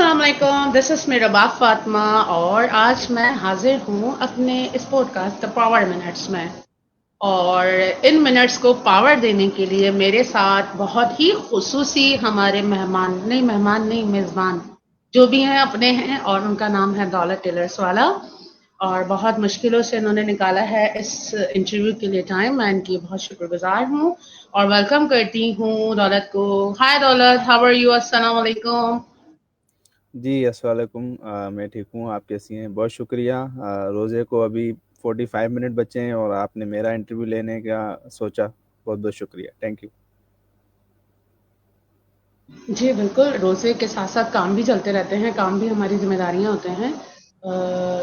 अस्सलाम वालेकुम, this is मेरा बाप फातिमा और आज मैं हाजिर हूँ अपने इस पॉडकास्ट द पावर मिनट्स में। और इन मिनट्स को पावर देने के लिए मेरे साथ बहुत ही खुसूसी हमारे मेहमान नहीं मेज़बान जो भी हैं अपने हैं, और उनका नाम है दौलत टेलर्स वाला। और बहुत मुश्किलों से इन्होंने निकाला है इस इंटरव्यू के लिए टाइम। मैं इनकी बहुत शुक्रगुजार हूँ और वेलकम करती हूँ दौलत को। हाय दौलत, हाउ आर यू? अस्सलाम वालेकुम। जी, अस्सलाम वालेकुम। मैं ठीक हूँ, आप कैसी हैं? बहुत शुक्रिया। रोज़े को अभी 45 मिनट बचे हैं और आपने मेरा इंटरव्यू लेने का सोचा। बहुत बहुत शुक्रिया, थैंक यू। जी, बिल्कुल, रोज़े के साथ-साथ काम भी चलते रहते हैं, काम भी हमारी ज़िम्मेदारियाँ होते हैं।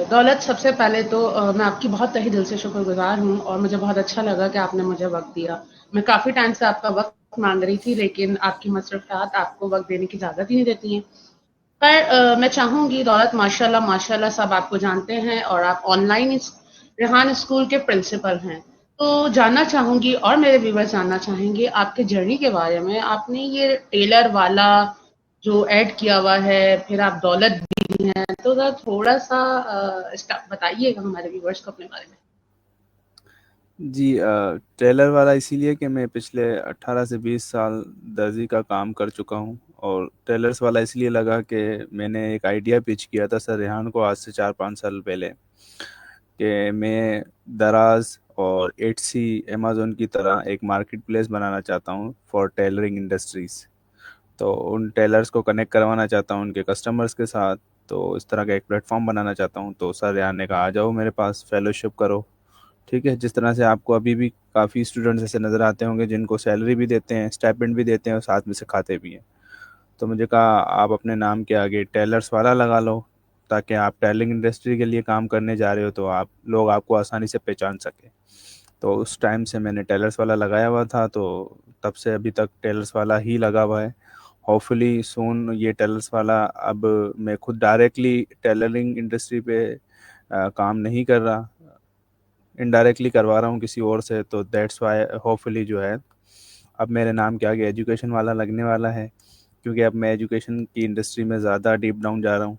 दौलत, सबसे पहले तो मैं आपकी बहुत तहे दिल से शुक्रगुज़ार हूँ और मुझे बहुत अच्छा लगा कि आपने मुझे वक़्त दिया। मैं काफ़ी टाइम से आपका वक़्त माँग रही थी, लेकिन आपकी मसरूफ़ियात आपको वक़्त देने की इजाज़त ही नहीं देती हैं। पर मैं चाहूँगी दौलत, माशाल्लाह माशाल्लाह सब आपको जानते हैं और आप ऑनलाइन इस रेहान स्कूल के प्रिंसिपल हैं। तो जानना चाहूँगी और मेरे व्यूअर्स जानना चाहेंगे आपके जर्नी के बारे में। आपने ये टेलर वाला जो ऐड किया हुआ है, फिर आप दौलत दी हैं, तो ज़रा थोड़ा-सा बताइएगा हमारे व्यूअर्स को अपने बारे में। जी, ट्रेलर वाला इसीलिए कि मैं पिछले 18 से 20 साल दर्जी का काम कर चुका हूँ। और ट्रेलर्स वाला इसलिए लगा कि मैंने एक आइडिया पिच किया था सर रेहान को आज से 4-5 साल पहले कि मैं दराज और एटसी अमेज़न की तरह एक मार्केट प्लेस बनाना चाहता हूँ फॉर टेलरिंग इंडस्ट्रीज़। तो उन टेलर्स को कनेक्ट करवाना चाहता हूँ उनके कस्टमर्स के साथ। तो इस तरह का एक प्लेटफॉर्म बनाना चाहता हूँ। तो सर रेहान ने कहा आ जाओ मेरे पास फेलोशिप करो। ठीक है, जिस तरह से आपको अभी भी काफ़ी स्टूडेंट्स ऐसे नज़र आते होंगे जिनको सैलरी भी देते हैं, स्टाइपेंड भी देते हैं और साथ में सिखाते भी हैं। तो मुझे कहा आप अपने नाम के आगे टेलर्स वाला लगा लो, ताकि आप टेलरिंग इंडस्ट्री के लिए काम करने जा रहे हो तो आप लोग आपको आसानी से पहचान सके। तो उस टाइम से मैंने टेलर्स वाला लगाया हुआ था, तो तब से अभी तक टेलर्स वाला ही लगा हुआ है। होपफुली सून ये टेलर्स वाला, अब मैं खुद डायरेक्टली टेलरिंग इंडस्ट्री पे काम नहीं कर रहा, इनडायरेक्टली करवा रहा हूँ किसी और से। तो दैट्स वाई होपफुली जो है अब मेरे नाम के आगे एजुकेशन वाला लगने वाला है, क्योंकि अब मैं एजुकेशन की इंडस्ट्री में ज़्यादा डीप डाउन जा रहा हूँ।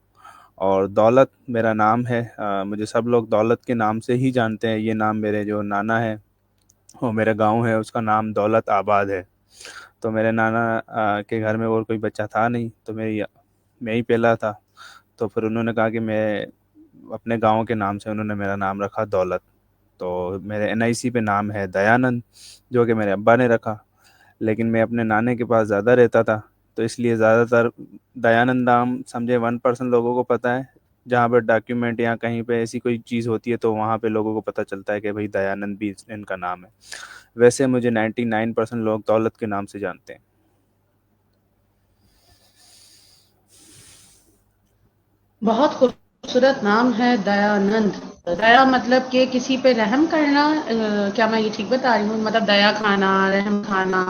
और दौलत मेरा नाम है। मुझे सब लोग दौलत के नाम से ही जानते हैं। ये नाम मेरे जो नाना है, वो मेरे गांव है उसका नाम दौलत आबाद है। तो मेरे नाना के घर में और कोई बच्चा था नहीं, तो मैं ही पहला था। तो फिर उन्होंने कहा कि मैं अपने गांव के नाम से उन्होंने मेरा नाम रखा दौलत। तो मेरे एनआईसी पे नाम है दयानंद, जो कि मेरे अब्बा ने रखा। लेकिन मैं अपने नाने के पास ज़्यादा रहता था, तो इसलिए ज़्यादातर दयानंद नाम समझे 1% लोगों को पता है। जहाँ पर डॉक्यूमेंट या कहीं पे ऐसी कोई चीज़ होती है तो वहाँ पे लोगों को पता चलता है कि भाई दयानंद भी इनका नाम है। वैसे मुझे 99% लोग दौलत के नाम से जानते हैं। बहुत खूबसूरत नाम है दयानंद। दया मतलब कि किसी पे रहम करना, क्या मैं ये ठीक बता रही हूँ? मतलब दया खाना, रहम खाना,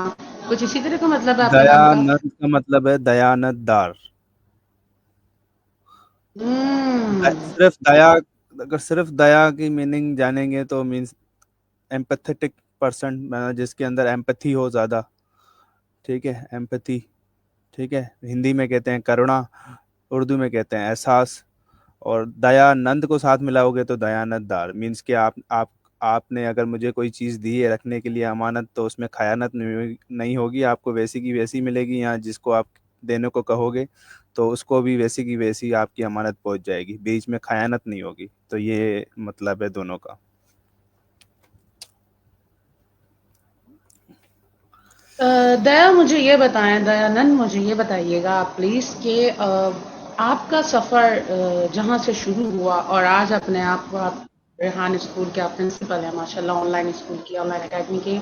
कुछ इसी तरह का मतलब है आपके नाम का? दयानंद का मतलब है दयानतदार। हम्म। सिर्फ दया, अगर सिर्फ दया की मीनिंग जानेंगे तो मीन्स एम्पथेटिक पर्सन, जिसके अंदर एम्पथी हो ज़्यादा। ठीक है, एम्पथी। ठीक है, हिंदी में कहते हैं करुणा, उर्दू में कहते हैं एहसास। और दयानंद को साथ मिलाओगे तो दयानतदार मीन्स कि आपने अगर मुझे कोई चीज़ दी है रखने के लिए अमानत, तो उसमें खयानत नहीं होगी। आपको वैसी की वैसी मिलेगी, या जिसको आप देने को कहोगे तो उसको भी वैसी की वैसी आपकी अमानत पहुंच जाएगी। बीच में खयानत नहीं होगी। तो ये मतलब है दोनों का। दया मुझे ये बताएं, दयानंद मुझे ये बताइएगा आप प्लीज़ कि आपका सफ़र जहाँ से शुरू हुआ और आज अपने आप को आप रेहान स्कूल के आप प्रिंसिपल हैं माशाल्लाह, ऑनलाइन स्कूल की, ऑनलाइन एकेडमी के,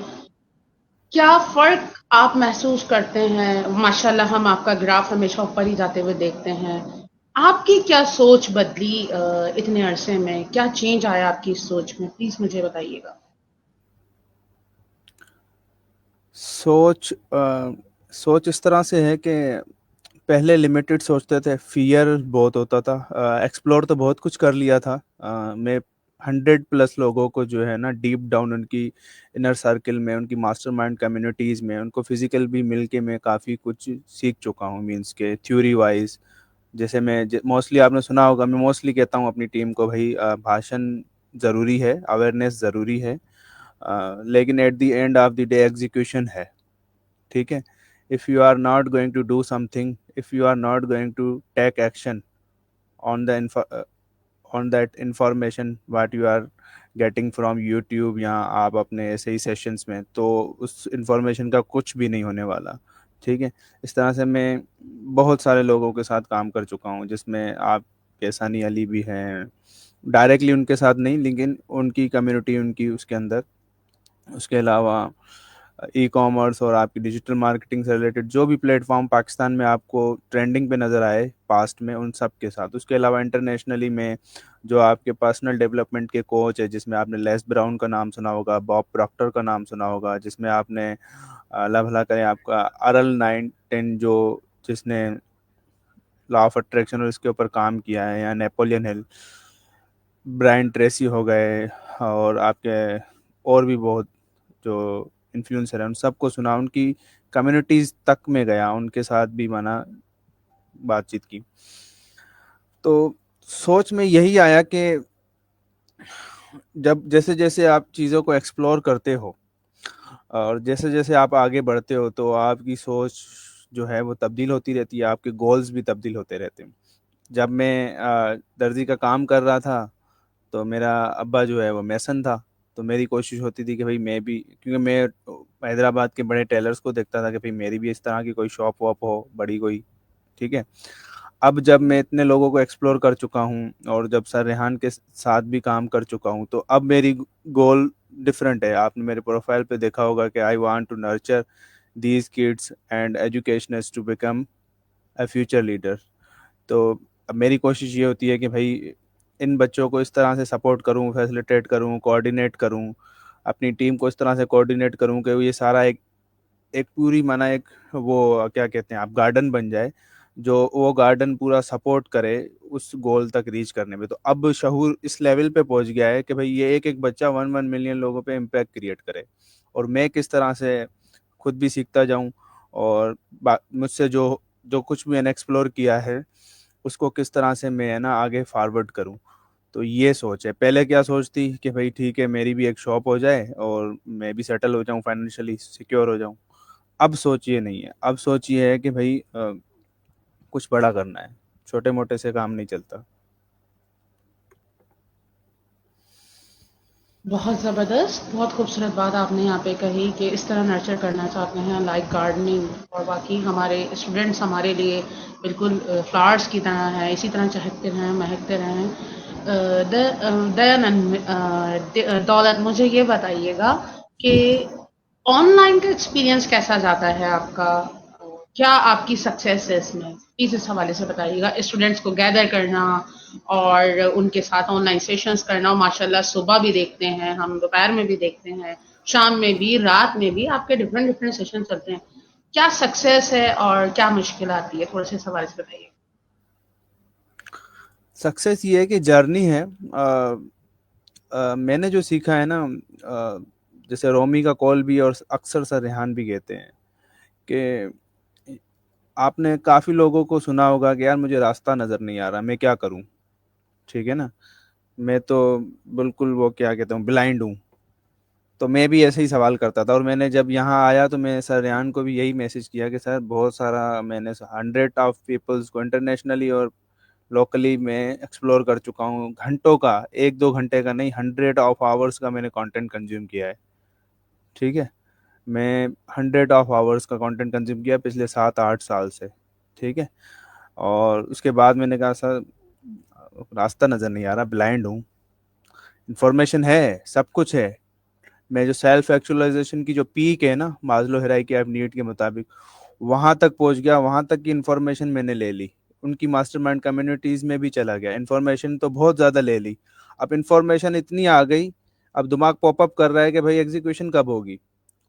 क्या फ़र्क आप महसूस करते हैं? माशाल्लाह हम आपका ग्राफ हमेशा ऊपर ही जाते हुए देखते हैं। आपकी क्या सोच बदली इतने अरसे में? क्या चेंज आया आपकी इस सोच में? प्लीज़ मुझे बताइएगा। सोच इस तरह से है कि पहले लिमिटेड सोचते थे, फियर बहुत होता था। एक्सप्लोर तो बहुत कुछ कर लिया था। मैं 100+ लोगों को जो है ना डीप डाउन उनकी इनर सर्कल में, उनकी मास्टरमाइंड कम्युनिटीज़ में, उनको फिजिकल भी मिल के मैं काफ़ी कुछ सीख चुका हूँ। मीन्स के थ्योरी वाइज, जैसे मैं मोस्टली आपने सुना होगा, मैं मोस्टली कहता हूँ अपनी टीम को, भाई भाषण ज़रूरी है, अवेयरनेस ज़रूरी है, लेकिन at the end of the day execution है। ठीक है। If you are not going to do something, if you are not going to take action on the on that information what you are getting from YouTube या आप अपने ऐसे ही sessions में, तो उस इंफॉर्मेशन का कुछ भी नहीं होने वाला। ठीक है। इस तरह से मैं बहुत सारे लोगों के साथ काम कर चुका हूँ, जिसमें आप केसानी अली भी हैं, डायरेक्टली उनके साथ नहीं लेकिन उनकी कम्युनिटी उनकी उसके अंदर। उसके अलावा ई कॉमर्स और आपकी डिजिटल मार्केटिंग से रिलेटेड जो भी प्लेटफॉर्म पाकिस्तान में आपको ट्रेंडिंग पे नज़र आए पास्ट में, उन सब के साथ। उसके अलावा इंटरनेशनली में जो आपके पर्सनल डेवलपमेंट के कोच है, जिसमें आपने लेस ब्राउन का नाम सुना होगा, बॉब प्रॉक्टर का नाम सुना होगा, जिसमें आपने अल्लाह भला करे आपका अरल 910 जो जिसने लॉ ऑफ अट्रैक्शन और इसके ऊपर काम किया है, या नेपोलियन हिल, ब्रायन ट्रेसी हो गए, और आपके और भी बहुत जो इन्फ्लुएंसर हैं, उन सबको सुना, उनकी कम्युनिटीज तक में गया, उनके साथ भी माना बातचीत की। तो सोच में यही आया कि जब जैसे जैसे आप चीज़ों को एक्सप्लोर करते हो और जैसे जैसे आप आगे बढ़ते हो, तो आपकी सोच जो है वो तब्दील होती रहती है, आपके गोल्स भी तब्दील होते रहते हैं। जब मैं दर्जी का काम कर रहा था, तो मेरा अब्बा जो है वो मैसन था। तो मेरी कोशिश होती थी कि भाई मैं भी, क्योंकि मैं हैदराबाद के बड़े टेलर्स को देखता था कि भाई मेरी भी इस तरह की कोई शॉप वॉप हो बड़ी कोई। ठीक है। अब जब मैं इतने लोगों को एक्सप्लोर कर चुका हूँ और जब सर रेहान के साथ भी काम कर चुका हूँ, तो अब मेरी गोल डिफरेंट है। आपने मेरे प्रोफाइल पे देखा होगा कि I want to nurture these kids and educationist to become a future leader. तो अब मेरी कोशिश ये होती है कि भाई इन बच्चों को इस तरह से सपोर्ट करूं, फैसिलिटेट करूं, कोऑर्डिनेट करूं, अपनी टीम को इस तरह से कोऑर्डिनेट करूं कि ये सारा एक एक पूरी माना एक वो क्या कहते हैं आप, गार्डन बन जाए, जो वो गार्डन पूरा सपोर्ट करे उस गोल तक रीच करने में। तो अब शहूर इस लेवल पे पहुंच गया है कि भाई ये एक एक बच्चा 1 मिलियन लोगों पे इम्पैक्ट क्रिएट करे, और मैं किस तरह से खुद भी सीखता जाऊं, और मुझसे जो जो कुछ भी मैंने एक्सप्लोर किया है उसको किस तरह से मैं है ना आगे फॉरवर्ड करूं। तो ये सोच है। पहले क्या सोच थी कि भाई ठीक है मेरी भी एक शॉप हो जाए और मैं भी सेटल हो जाऊं, फाइनेंशियली सिक्योर हो जाऊं। अब सोच ये नहीं है, अब सोच ये है कि भाई कुछ बड़ा करना है, छोटे मोटे से काम नहीं चलता। बहुत ज़बरदस्त, बहुत खूबसूरत बात आपने यहाँ पे कही कि इस तरह नर्चर करना चाहते हैं लाइक गार्डनिंग, और बाकी हमारे स्टूडेंट्स हमारे लिए बिल्कुल फ्लावर्स की तरह हैं, इसी तरह चहकते रहें, महकते रहें। दयानंद, दौलत, मुझे ये बताइएगा कि ऑनलाइन का एक्सपीरियंस कैसा जाता है आपका? क्या आपकी सक्सेस है इसमें? प्लीज इस हवाले से बताइएगा। स्टूडेंट्स को गैदर करना और उनके साथ ऑनलाइन सेशंस करना, और माशाल्लाह सुबह भी देखते हैं हम, दोपहर में भी देखते हैं, शाम में भी, रात में भी आपके डिफरेंट डिफरेंट सेशन चलते हैं। क्या सक्सेस है और क्या मुश्किल आती है? थोड़े से इस हवाले से बताइए। सक्सेस ये है कि जर्नी है। मैंने जो सीखा है ना, जैसे रोमी का कॉल भी और अक्सर सर रेहान भी कहते हैं कि आपने काफ़ी लोगों को सुना होगा कि यार मुझे रास्ता नज़र नहीं आ रहा, मैं क्या करूं। ठीक है ना। मैं तो बिल्कुल वो क्या कहता हूँ, ब्लाइंड हूँ। तो मैं भी ऐसे ही सवाल करता था, और मैंने जब यहाँ आया तो मैं सर रेहान को भी यही मैसेज किया कि सर बहुत सारा मैंने 100 ऑफ पीपल्स को इंटरनेशनली और लोकली मैं एक्सप्लोर कर चुका हूँ। घंटों का, 1-2 घंटे का नहीं, 100 ऑफ आवर्स का मैंने कंटेंट कंज्यूम किया है। ठीक है। मैं 100 ऑफ आवर्स का कंटेंट कंज्यूम किया पिछले 7-8 साल से। ठीक है। और उसके बाद मैंने कहा सर रास्ता नज़र नहीं आ रहा, ब्लाइंड हूँ। इंफॉर्मेशन है, सब कुछ है। मैं जो सेल्फ एक्चुअलाइजेशन की जो पीक है ना मास्लो हायरार्की ऑफ नीड के मुताबिक, वहां तक पहुंच गया, वहां तक की इन्फॉर्मेशन मैंने ले ली। उनकी मास्टरमाइंड कम्युनिटीज में भी चला गया, इन्फॉर्मेशन तो बहुत ज़्यादा ले ली। अब इन्फॉर्मेशन इतनी आ गई, अब दिमाग पॉपअप कर रहा है कि भाई एग्जीक्यूशन कब होगी,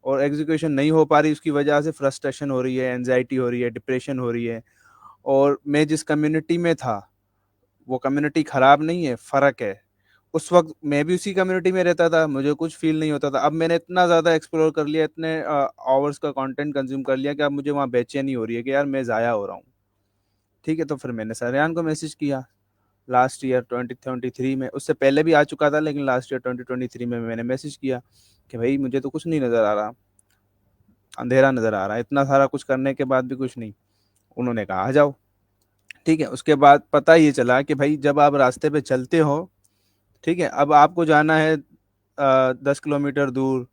और एग्जीक्यूशन नहीं हो पा रही, उसकी वजह से फ्रस्ट्रेशन हो रही है, एनजाइटी हो रही है, डिप्रेशन हो रही है। और मैं जिस कम्युनिटी में था वो कम्युनिटी खराब नहीं है, फ़र्क है। उस वक्त मैं भी उसी कम्युनिटी में रहता था, मुझे कुछ फील नहीं होता था। अब मैंने इतना ज़्यादा एक्सप्लोर कर लिया, इतने आवर्स का कंटेंट कंज्यूम कर लिया कि अब मुझे वहाँ बेचैनी हो रही है कि यार मैं ज़ाया हो रहा हूँ। ठीक है, तो फिर मैंने सरेआन को मैसेज किया लास्ट ईयर 2023 में। उससे पहले भी आ चुका था, लेकिन लास्ट ईयर 2023 में मैंने मैसेज किया कि भाई मुझे तो कुछ नहीं नज़र आ रहा, अंधेरा नज़र आ रहा है, इतना सारा कुछ करने के बाद भी कुछ नहीं। उन्होंने कहा आ जाओ। ठीक है, उसके बाद पता ये चला कि भाई जब आप रास्ते पे चलते हो, ठीक है, अब आपको जाना है 10 किलोमीटर दूर,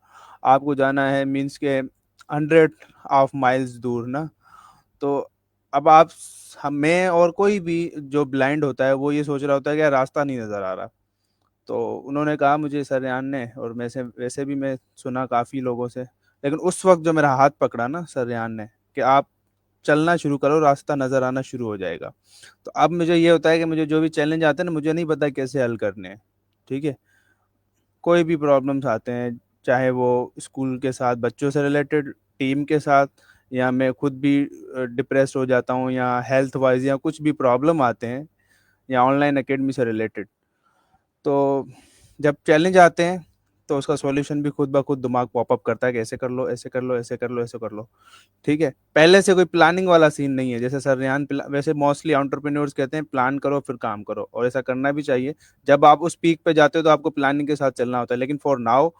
आपको जाना है मीन्स के 100 ऑफ माइल्स दूर ना। तो अब आप, हम, मैं और कोई भी जो ब्लाइंड होता है वो ये सोच रहा होता है कि यार रास्ता नहीं नज़र आ रहा। तो उन्होंने कहा मुझे सरेआन ने, और वैसे वैसे भी मैं सुना काफ़ी लोगों से, लेकिन उस वक्त जो मेरा हाथ पकड़ा ना सरेआन ने कि आप चलना शुरू करो, रास्ता नज़र आना शुरू हो जाएगा। तो अब मुझे ये होता है कि मुझे जो भी चैलेंज आते हैं ना, मुझे नहीं पता कैसे हल करने हैं। ठीक है, कोई भी प्रॉब्लम्स आते हैं, चाहे वो स्कूल के साथ बच्चों से रिलेटेड, टीम के साथ, या मैं खुद भी डिप्रेस हो जाता हूँ, या हेल्थ वाइज, या कुछ भी प्रॉब्लम आते हैं, या ऑनलाइन एकेडमी से रिलेटेड, तो जब चैलेंज आते हैं तो उसका सॉल्यूशन भी खुद ब खुद दिमाग पॉपअप करता है कि ऐसे कर लो, ऐसे कर लो, ऐसे कर लो, ऐसे कर लो। ठीक है, पहले से कोई प्लानिंग वाला सीन नहीं है, जैसे सर रेहान वैसे मोस्टली एंटरप्रेन्योर्स कहते हैं प्लान करो फिर काम करो, और ऐसा करना भी चाहिए। जब आप उस पीक पे जाते हो तो आपको प्लानिंग के साथ चलना होता है, लेकिन फॉर नाउ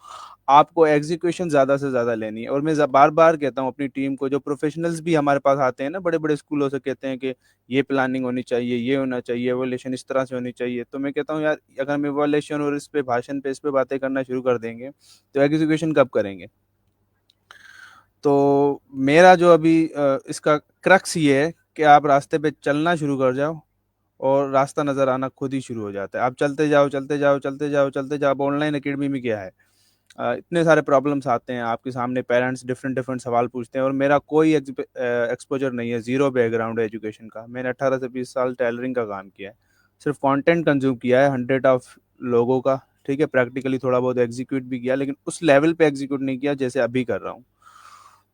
आपको एग्जीक्यूशन ज़्यादा से ज़्यादा लेनी है। और मैं बार बार कहता हूँ अपनी टीम को, जो प्रोफेशनल्स भी हमारे पास आते हैं ना बड़े बड़े स्कूलों से, कहते हैं कि ये प्लानिंग होनी चाहिए, ये होना चाहिए, एवोल्यूशन इस तरह से होनी चाहिए। तो मैं कहता हूँ यार, अगर हम एवोल्यूशन और इस पे भाषण पे इस पे बातें करना शुरू कर देंगे तो एग्जीक्यूशन कब करेंगे। तो मेरा जो अभी इसका क्रक्स ये है कि आप रास्ते पे चलना शुरू कर जाओ और रास्ता नज़र आना खुद ही शुरू हो जाता है। आप चलते जाओ, चलते जाओ, चलते जाओ, चलते जाओ। अब ऑनलाइन एकेडमी में क्या है, इतने सारे प्रॉब्लम्स आते हैं आपके सामने, पेरेंट्स डिफरेंट डिफरेंट सवाल पूछते हैं, और मेरा कोई एक्सपोजर नहीं है, ज़ीरो बैकग्राउंड है एजुकेशन का। मैंने 18 से 20 साल टेलरिंग का काम किया है, सिर्फ कंटेंट कंज्यूम किया है 100 ऑफ लोगों का। ठीक है, प्रैक्टिकली थोड़ा बहुत एग्जीक्यूट भी किया, लेकिन उस लेवल पे एग्जीक्यूट नहीं किया जैसे अभी कर रहा हूँ।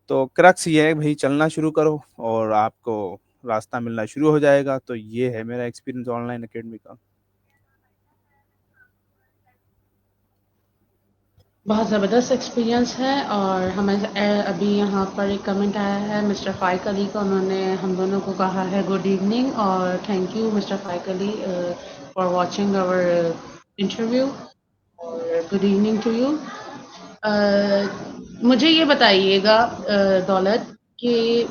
तो क्रक्स ये है भाई, चलना शुरू करो और आपको रास्ता मिलना शुरू हो जाएगा। तो ये है मेरा एक्सपीरियंस ऑनलाइन एकेडमी का। बहुत ज़बरदस्त एक्सपीरियंस है। और हमें अभी यहाँ पर एक कमेंट आया है मिस्टर फ़ाइक अली का, उन्होंने हम दोनों को कहा है गुड इवनिंग, और thank you mister Faiq Ali for watching our interview, और गुड इवनिंग टू यू। मुझे ये बताइएगा दौलत, कि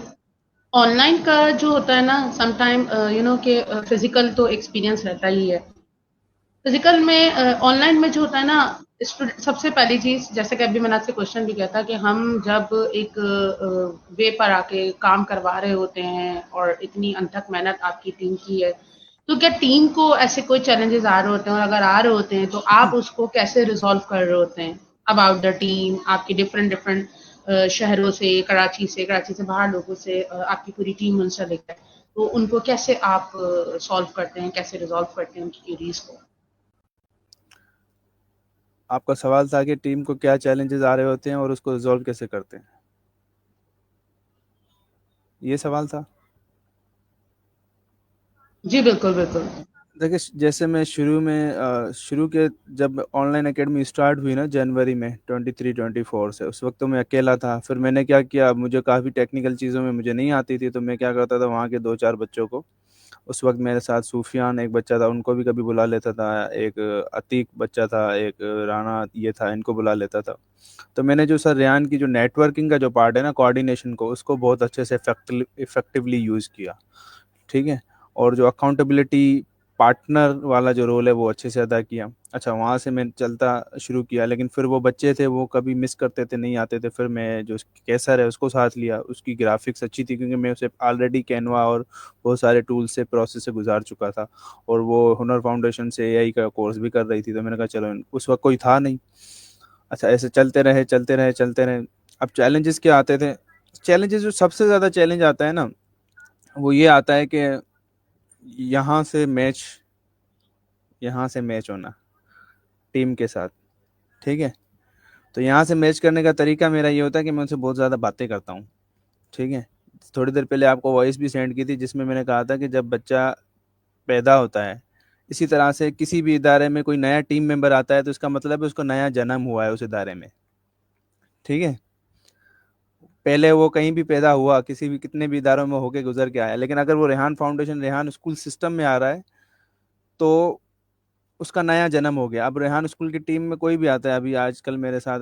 ऑनलाइन का जो होता है ना, समटाइम यू नो कि फिजिकल तो एक्सपीरियंस रहता ही है। फिजिकल में ऑनलाइन में जो होता है ना, सबसे पहली चीज, जैसे कि अभी मैंने आपसे क्वेश्चन भी किया था, कि हम जब एक वे पर आके काम करवा रहे होते हैं और इतनी अनथक मेहनत आपकी टीम की है, तो क्या टीम को ऐसे कोई चैलेंजेस आ रहे होते हैं, और अगर आ रहे होते हैं तो आप उसको कैसे रिजॉल्व कर रहे होते हैं? अबाउट द टीम, आपकी डिफरेंट डिफरेंट शहरों से कराची से बाहर लोगों से, आपकी पूरी टीम मुंसलिक है, तो उनको कैसे आप सॉल्व करते हैं, कैसे रिजॉल्व करते हैं उनकी क्यूरीज को? आपका सवाल था कि टीम को क्या चैलेंजेस आ रहे होते हैं और उसको रिजॉल्व कैसे करते हैं, ये सवाल था। जी बिल्कुल बिल्कुल। देखिए, जैसे मैं शुरू के जब ऑनलाइन एकेडमी स्टार्ट हुई ना जनवरी में 23-24 से, उस वक्त तो मैं अकेला था। फिर मैंने क्या किया, मुझे काफ़ी टेक्निकल चीज़ों में मुझे नहीं आती थी, तो मैं क्या करता था वहाँ के 2-4 बच्चों को, उस वक्त मेरे साथ सूफियान एक बच्चा था, उनको भी कभी बुला लेता था, एक अतीक बच्चा था, एक राना ये था, इनको बुला लेता था। तो मैंने जो सर रेहान की जो नेटवर्किंग का जो पार्ट है ना, कोऑर्डिनेशन को, उसको बहुत अच्छे से इफेक्टिवली यूज़ किया। ठीक है, और जो अकाउंटेबिलिटी पार्टनर वाला जो रोल है वो अच्छे से अदा किया। अच्छा, वहाँ से मैं चलता शुरू किया, लेकिन फिर वो बच्चे थे वो कभी मिस करते थे, नहीं आते थे। फिर मैं जो कैसर है उसको साथ लिया, उसकी ग्राफिक्स अच्छी थी क्योंकि मैं उसे ऑलरेडी कैनवा और बहुत सारे टूल्स से प्रोसेस से गुजार चुका था, और वो हुनर फाउंडेशन से एआई का कोर्स भी कर रही थी। तो मैंने कहा चलो, उस वक्त कोई था नहीं। अच्छा, ऐसे चलते रहे, चलते रहे, चलते रहे। अब चैलेंजेस क्या आते थे, चैलेंजेस जो सबसे ज़्यादा चैलेंज आता है ना, वो ये आता है कि यहाँ से मैच यहाँ से मैच होना टीम के साथ। ठीक है, तो यहाँ से मैच करने का तरीका मेरा ये होता है कि मैं उनसे बहुत ज़्यादा बातें करता हूँ। ठीक है, थोड़ी देर पहले आपको वॉइस भी सेंड की थी जिसमें मैंने कहा था कि जब बच्चा पैदा होता है, इसी तरह से किसी भी इदारे में कोई नया टीम मेंबर आता है तो इसका मतलब है उसको नया जन्म हुआ है उस इदारे में। ठीक है, पहले वो कहीं भी पैदा हुआ, किसी भी कितने भी इदारों में होके गुजर के आया, लेकिन अगर वो Rehan foundation, Rehan school system में आ रहा है तो उसका नया जन्म हो गया। अब रेहान स्कूल की टीम में कोई भी आता है, अभी आजकल मेरे साथ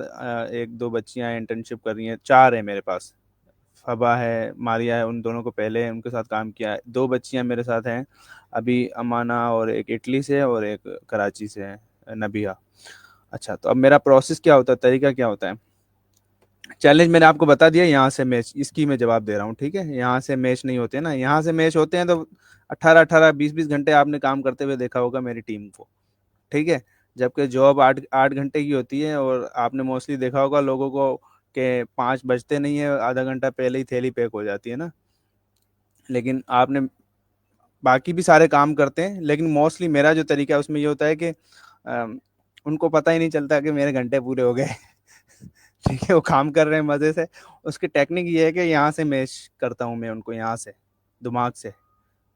एक दो बच्चियां इंटर्नशिप कर रही हैं, चार है मेरे पास, फबा है, मारिया है, उन दोनों को पहले उनके साथ काम किया है। दो बच्चियां मेरे साथ हैं अभी, अमाना, और एक इटली से और एक कराची से है, नबिया। अच्छा, तो अब मेरा प्रोसेस क्या होता है, तरीका क्या होता है। चैलेंज मैंने आपको बता दिया, यहाँ से मैच, इसकी मैं जवाब दे रहा हूँ, ठीक है। यहाँ से मैच नहीं होते ना, यहाँ से मैच होते हैं तो 18-18 20-20 घंटे आपने काम करते हुए देखा होगा मेरी टीम को, ठीक है। जबकि जॉब 8 8 घंटे की होती है, और आपने मोस्टली देखा होगा लोगों को कि 5 बजते नहीं है, आधा घंटा पहले ही थैली पैक हो जाती है ना। लेकिन आपने बाकी भी सारे काम करते हैं, लेकिन मोस्टली मेरा जो तरीका है उसमें ये होता है कि उनको पता ही नहीं चलता कि मेरे घंटे पूरे हो गए। ठीक है, वो काम कर रहे हैं मजे से। उसकी टेक्निक ये है कि यहाँ से मैच करता हूँ मैं उनको, यहाँ से दिमाग से,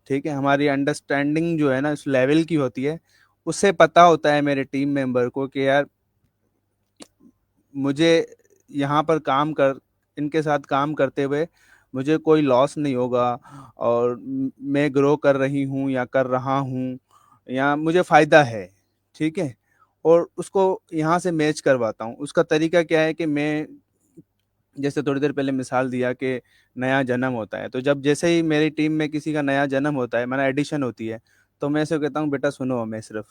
ठीक है। हमारी अंडरस्टैंडिंग जो है ना उस लेवल की होती है, उससे पता होता है मेरे टीम मेंबर को कि यार मुझे यहाँ पर काम कर, इनके साथ काम करते हुए मुझे कोई लॉस नहीं होगा, और मैं ग्रो कर रही हूँ या कर रहा हूँ, या मुझे फ़ायदा है, ठीक है। और उसको यहाँ से मैच करवाता हूँ। उसका तरीका क्या है कि मैं, जैसे थोड़ी देर पहले मिसाल दिया कि नया जन्म होता है, तो जब जैसे ही मेरी टीम में किसी का नया जन्म होता है, माना एडिशन होती है, तो मैं ऐसे कहता हूँ बेटा सुनो, मैं सिर्फ,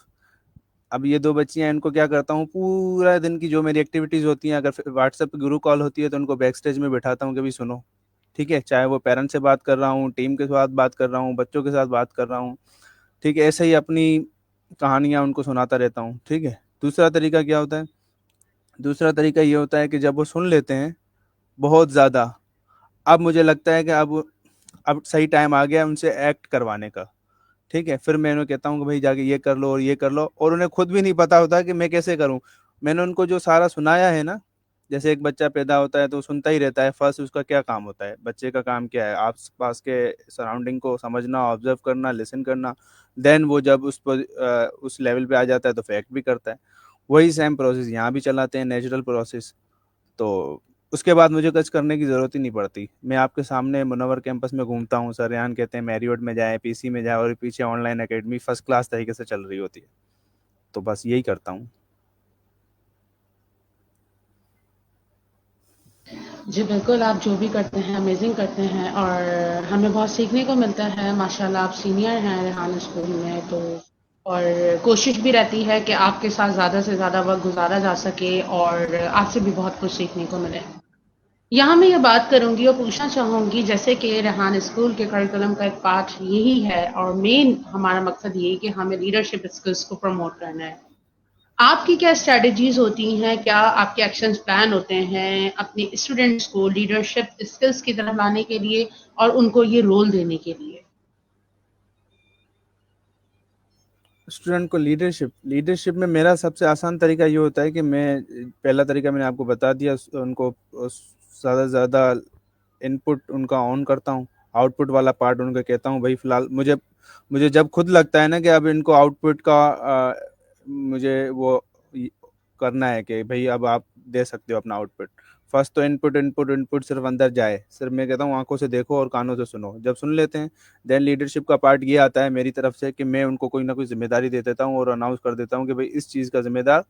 अब ये दो बच्चियां हैं, इनको क्या करता हूँ, पूरा दिन की जो मेरी एक्टिविटीज होती हैं, अगर व्हाट्सएप पे गुरु कॉल होती है तो उनको बैक स्टेज में बैठाता हूँ कि भी सुनो, ठीक है। चाहे वो पेरेंट्स से बात कर रहा हूँ, टीम के साथ बात कर रहा हूँ, बच्चों के साथ बात कर रहा हूँ, ठीक है, ऐसे ही अपनी कहानियां उनको सुनाता रहता हूँ, ठीक है। दूसरा तरीका क्या होता है, दूसरा तरीका ये होता है कि जब वो सुन लेते हैं बहुत ज़्यादा, अब मुझे लगता है कि अब सही टाइम आ गया उनसे एक्ट करवाने का, ठीक है। फिर मैं उन्हें कहता हूँ कि भाई जाके ये कर लो और ये कर लो, और उन्हें खुद भी नहीं पता होता कि मैं कैसे करूँ। मैंने उनको जो सारा सुनाया है ना, जैसे एक बच्चा पैदा होता है तो वो सुनता ही रहता है, फर्स्ट उसका क्या काम होता है, बच्चे का काम क्या है, आस पास के सराउंडिंग को समझना, ऑब्जर्व करना, लिसन करना। देन वो जब उस लेवल पे आ जाता है तो फैक्ट भी करता है। वही सेम प्रोसेस यहाँ भी चलाते हैं, नेचुरल प्रोसेस। तो उसके बाद मुझे कुछ करने की ज़रूरत ही नहीं पड़ती। मैं आपके सामने मुनव्वर कैंपस में घूमता हूँ, सर रेहान कहते हैं मैरियट में जाए, पीसी में जाए, और पीछे ऑनलाइन एकेडमी फर्स्ट क्लास तरीके से चल रही होती है। तो बस यही करता हूँ। जी बिल्कुल, आप जो भी करते हैं अमेज़िंग करते हैं और हमें बहुत सीखने को मिलता है। माशाल्लाह आप सीनियर हैं रेहान स्कूल में, तो और कोशिश भी रहती है कि आपके साथ ज़्यादा से ज़्यादा वक़्त गुज़ारा जा सके और आपसे भी बहुत कुछ सीखने को मिले। यहाँ मैं ये बात करूँगी और पूछना चाहूँगी, जैसे कि रेहान स्कूल के करिकुलम का एक पार्ट यही है और मेन हमारा मकसद यही है कि हमें लीडरशिप स्किल्स को प्रमोट करना है। आपकी क्या स्ट्रैटेजीज होती हैं? क्या आपके एक्शंस प्लान होते हैं अपने स्टूडेंट्स को लीडरशिप स्किल्स की तरफ लाने के लिए और उनको ये रोल देने के लिए? स्टूडेंट को लीडरशिप, लीडरशिप में मेरा सबसे आसान तरीका ये होता है कि मैं, पहला तरीका मैंने आपको बता दिया, उनको ज़्यादा से ज़्यादा इनपुट उनका ऑन करता हूँ, आउटपुट वाला पार्ट उनको कहता हूँ भाई फिलहाल मुझे मुझे जब खुद लगता है ना कि अब इनको आउटपुट का मुझे वो करना है कि भाई अब आप दे सकते हो अपना आउटपुट। फर्स्ट तो इनपुट इनपुट इनपुट सिर्फ अंदर जाए, सिर्फ मैं कहता हूँ आंखों से देखो और कानों से सुनो, जब सुन लेते हैं देन लीडरशिप का पार्ट ये आता है मेरी तरफ से कि मैं उनको कोई ना कोई जिम्मेदारी दे देता हूँ और अनाउंस कर देता हूँ कि भाई इस चीज़ का जिम्मेदार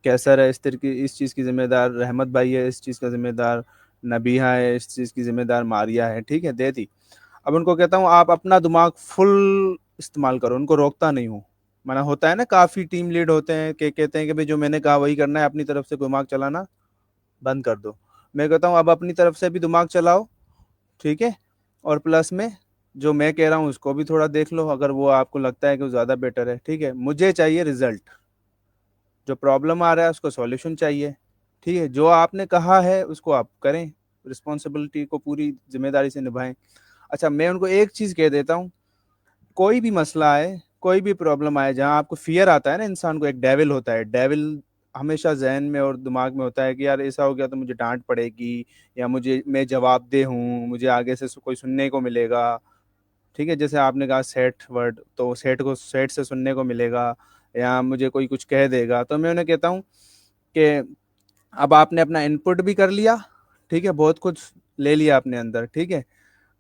कैसर है, इस चीज़ की जिम्मेदार रहमत भाई है, इस चीज़ का जिम्मेदार नबीहा है, इस चीज़ की जिम्मेदार मारिया है, ठीक है, दे दी। अब उनको कहता हूँ आप अपना दिमाग फुल इस्तेमाल करो, उनको रोकता नहीं हूँ। माना होता है ना, काफ़ी टीम लीड होते हैं कि कहते हैं कि भाई जो मैंने कहा वही करना है, अपनी तरफ से दिमाग चलाना बंद कर दो। मैं कहता हूँ अब अपनी तरफ से भी दिमाग चलाओ, ठीक है, और प्लस में जो मैं कह रहा हूँ उसको भी थोड़ा देख लो, अगर वो आपको लगता है कि वो ज़्यादा बेटर है, ठीक है। मुझे चाहिए रिजल्ट, जो प्रॉब्लम आ रहा है उसको सॉल्यूशन चाहिए, ठीक है। जो आपने कहा है उसको आप करें, रिस्पॉन्सिबिलिटी को पूरी जिम्मेदारी से निभाएं। अच्छा, मैं उनको एक चीज़ कह देता हूँ, कोई भी मसला आए, कोई भी प्रॉब्लम आए, जहाँ आपको फियर आता है ना, इंसान को एक डेविल होता है, डेविल हमेशा जहन में और दिमाग में होता है कि यार ऐसा हो गया तो मुझे डांट पड़ेगी, या मुझे, मैं जवाबदेह हूँ, मुझे आगे से कोई सुनने को मिलेगा, ठीक है। जैसे आपने कहा सेठ वर्ड, तो सेठ से सुनने को मिलेगा, या मुझे कोई कुछ कह देगा। तो मैं उन्हें कहता हूँ कि अब आपने अपना इनपुट भी कर लिया, ठीक है, बहुत कुछ ले लिया आपने अंदर, ठीक है।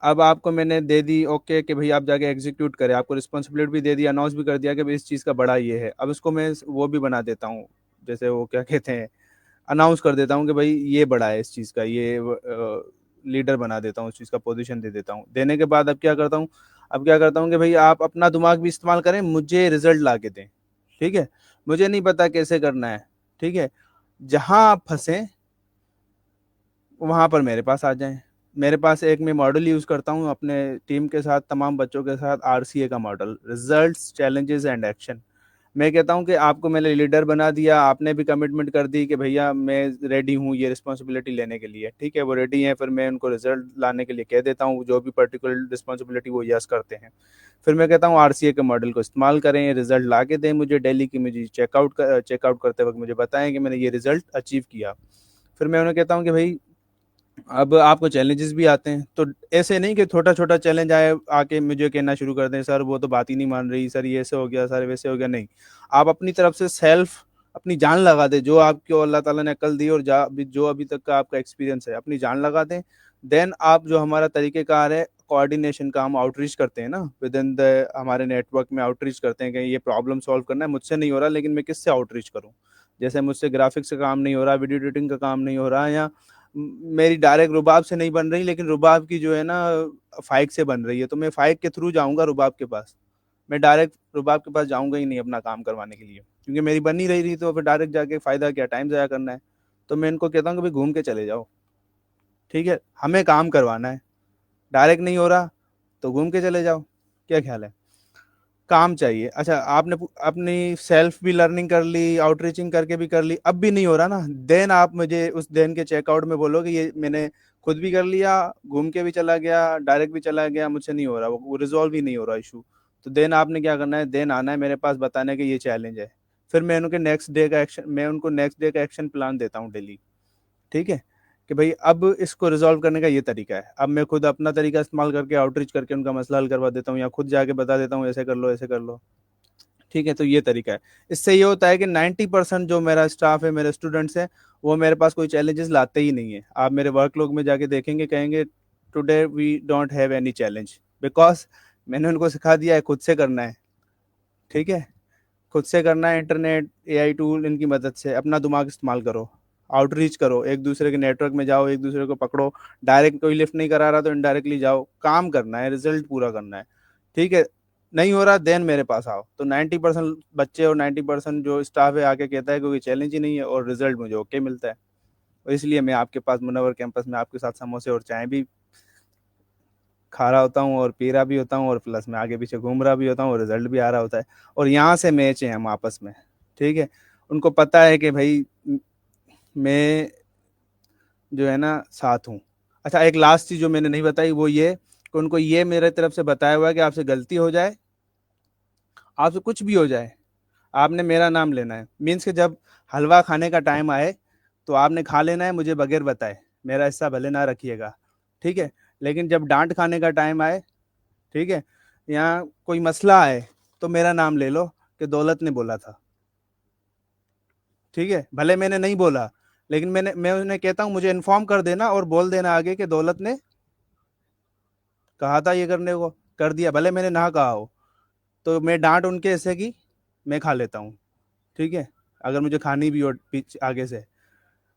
अब आपको मैंने दे दी ओके कि भाई आप जाके एग्जीक्यूट करें, आपको रिस्पॉन्सिबिलिटी भी दे दी, अनाउंस भी कर दिया कि भाई इस चीज़ का बड़ा ये है। अब इसको मैं वो भी बना देता हूँ, जैसे वो क्या कहते हैं, अनाउंस कर देता हूँ कि भाई ये बड़ा है इस चीज़ का, ये लीडर बना देता हूँ, उस चीज़ का पोजीशन दे देता हूँ। देने के बाद अब क्या करता हूँ कि भाई आप अपना दिमाग भी इस्तेमाल करें, मुझे रिजल्ट ला के दें, ठीक है। मुझे नहीं पता कैसे करना है, ठीक है। जहाँ आप फंसे वहां पर मेरे पास आ जाएं। मेरे पास एक मैं मॉडल यूज करता हूँ अपने टीम के साथ, तमाम बच्चों के साथ, आरसीए का model, results, challenges and action. मैं कहता हूँ कि आपको मैंने लीडर बना दिया, आपने भी कमिटमेंट कर दी कि भैया मैं रेडी हूँ ये रिस्पॉन्सिबिलिटी लेने के लिए, ठीक है। वो रेडी है, फिर मैं उनको रिजल्ट लाने के लिए कह देता हूँ, जो भी पर्टिकुलर रिस्पॉन्सिबिलिटी वो यस करते हैं। फिर मैं कहता हूँ आरसीए के मॉडल को इस्तेमाल करें, रिजल्ट ला के दें मुझे डेली की, मुझे चेकआउट करते वक्त मुझे बताएं कि मैंने ये रिजल्ट अचीव किया। फिर मैं उन्हें कहता हूँ कि भाई अब आपको चैलेंजेस भी आते हैं, तो ऐसे नहीं कि छोटा छोटा चैलेंज आए आके मुझे कहना शुरू कर दें सर वो तो बात ही नहीं मान रही, सर ये ऐसे हो गया, सर वैसे हो गया। नहीं, आप अपनी तरफ से सेल्फ अपनी जान लगा दें, जो आपको अल्लाह ताला ने अकल दी और जो अभी तक का आपका एक्सपीरियंस है, अपनी जान लगा दें। देन आप जो हमारा तरीक़ेकार है कोऑर्डिनेशन का, हम आउटरीच करते हैं ना विद इन द हमारे नेटवर्क में, आउटरीच करते हैं कि ये प्रॉब्लम सॉल्व करना है, मुझसे नहीं हो रहा लेकिन मैं किससे आउटरीच करूँ। जैसे मुझसे ग्राफिक्स का काम नहीं हो रहा, वीडियो एडिटिंग का काम नहीं हो रहा, या मेरी डायरेक्ट रुबाब से नहीं बन रही, लेकिन रुबाब की जो है ना फाइक से बन रही है, तो मैं फाइक के थ्रू जाऊंगा रुबाब के पास। मैं डायरेक्ट रुबाब के पास जाऊंगा ही नहीं अपना काम करवाने के लिए, क्योंकि मेरी बन नहीं रही तो फिर डायरेक्ट जाके फायदा क्या, टाइम ज़ाया करना है। तो मैं इनको कहता हूँ कि भाई घूम के चले जाओ, ठीक है, हमें काम करवाना है, डायरेक्ट नहीं हो रहा तो घूम के चले जाओ। क्या ख्याल है? काम चाहिए। अच्छा, आपने अपनी सेल्फ भी लर्निंग कर ली, आउटरीचिंग करके भी कर ली, अब भी नहीं हो रहा ना, देन आप मुझे उस दिन के चेकआउट में बोलो कि ये मैंने खुद भी कर लिया, घूम के भी चला गया, डायरेक्ट भी चला गया, मुझसे नहीं हो रहा, वो रिजॉल्व ही नहीं हो रहा इशू। तो देन आपने क्या करना है, देन आना है मेरे पास बताने के ये चैलेंज है। फिर मैं उनको नेक्स्ट डे का एक्शन प्लान देता हूँ डेली, ठीक है, कि भाई अब इसको रिजॉल्व करने का ये तरीका है। अब मैं खुद अपना तरीका इस्तेमाल करके आउटरीच करके उनका मसला हल करवा देता हूँ, या खुद जाके बता देता हूँ ऐसे कर लो ऐसे कर लो, ठीक है। तो ये तरीका है। इससे ये होता है कि 90% जो मेरा स्टाफ है, मेरे स्टूडेंट्स हैं, वो मेरे पास कोई चैलेंजेस लाते ही नहीं है। आप मेरे वर्कलॉग में जाके देखेंगे, कहेंगे today we don't have any challenge, because मैंने उनको सिखा दिया है खुद से करना है, ठीक है। खुद से करना है, इंटरनेट, एआई टूल, इनकी मदद से अपना दिमाग इस्तेमाल करो, आउटरीच करो, एक दूसरे के नेटवर्क में जाओ, एक दूसरे को पकड़ो। डायरेक्ट कोई लिफ्ट नहीं करा रहा तो इनडायरेक्टली जाओ, काम करना है, रिजल्ट पूरा करना है, ठीक है। नहीं हो रहा देन मेरे पास आओ। तो 90% बच्चे और 90% जो स्टाफ है आके कहता है कि कोई चैलेंज ही नहीं है और रिजल्ट मुझे ओके मिलता है। और इसलिए मैं आपके पास मुनव्वर कैंपस में आपके साथ समोसे और चाय भी खा रहा होता हूँ और पी रहा भी होता हूँ, और प्लस में आगे पीछे घूम रहा भी होता हूँ, और रिजल्ट भी आ रहा होता है। और यहाँ से मैच है हम आपस में, ठीक है। उनको पता है कि भाई मैं जो है ना साथ हूँ। अच्छा, एक लास्ट चीज़ जो मैंने नहीं बताई वो ये कि उनको ये मेरे तरफ से बताया हुआ है कि आपसे गलती हो जाए, आपसे कुछ भी हो जाए, आपने मेरा नाम लेना है। मीन्स कि जब हलवा खाने का टाइम आए तो आपने खा लेना है मुझे बगैर बताए, मेरा हिस्सा भले ना रखिएगा, ठीक है। लेकिन जब डांट खाने का टाइम आए, ठीक है, यहाँ कोई मसला आए, तो मेरा नाम ले लो कि दौलत ने बोला था, ठीक है। भले मैंने नहीं बोला, लेकिन मैं उन्हें कहता हूँ मुझे इन्फॉर्म कर देना और बोल देना आगे कि दौलत ने कहा था ये करने को, कर दिया, भले मैंने ना कहा हो। तो मैं डांट उनके हिस्से की मैं खा लेता हूँ, ठीक है, अगर मुझे खानी भी हो पीछे आगे से।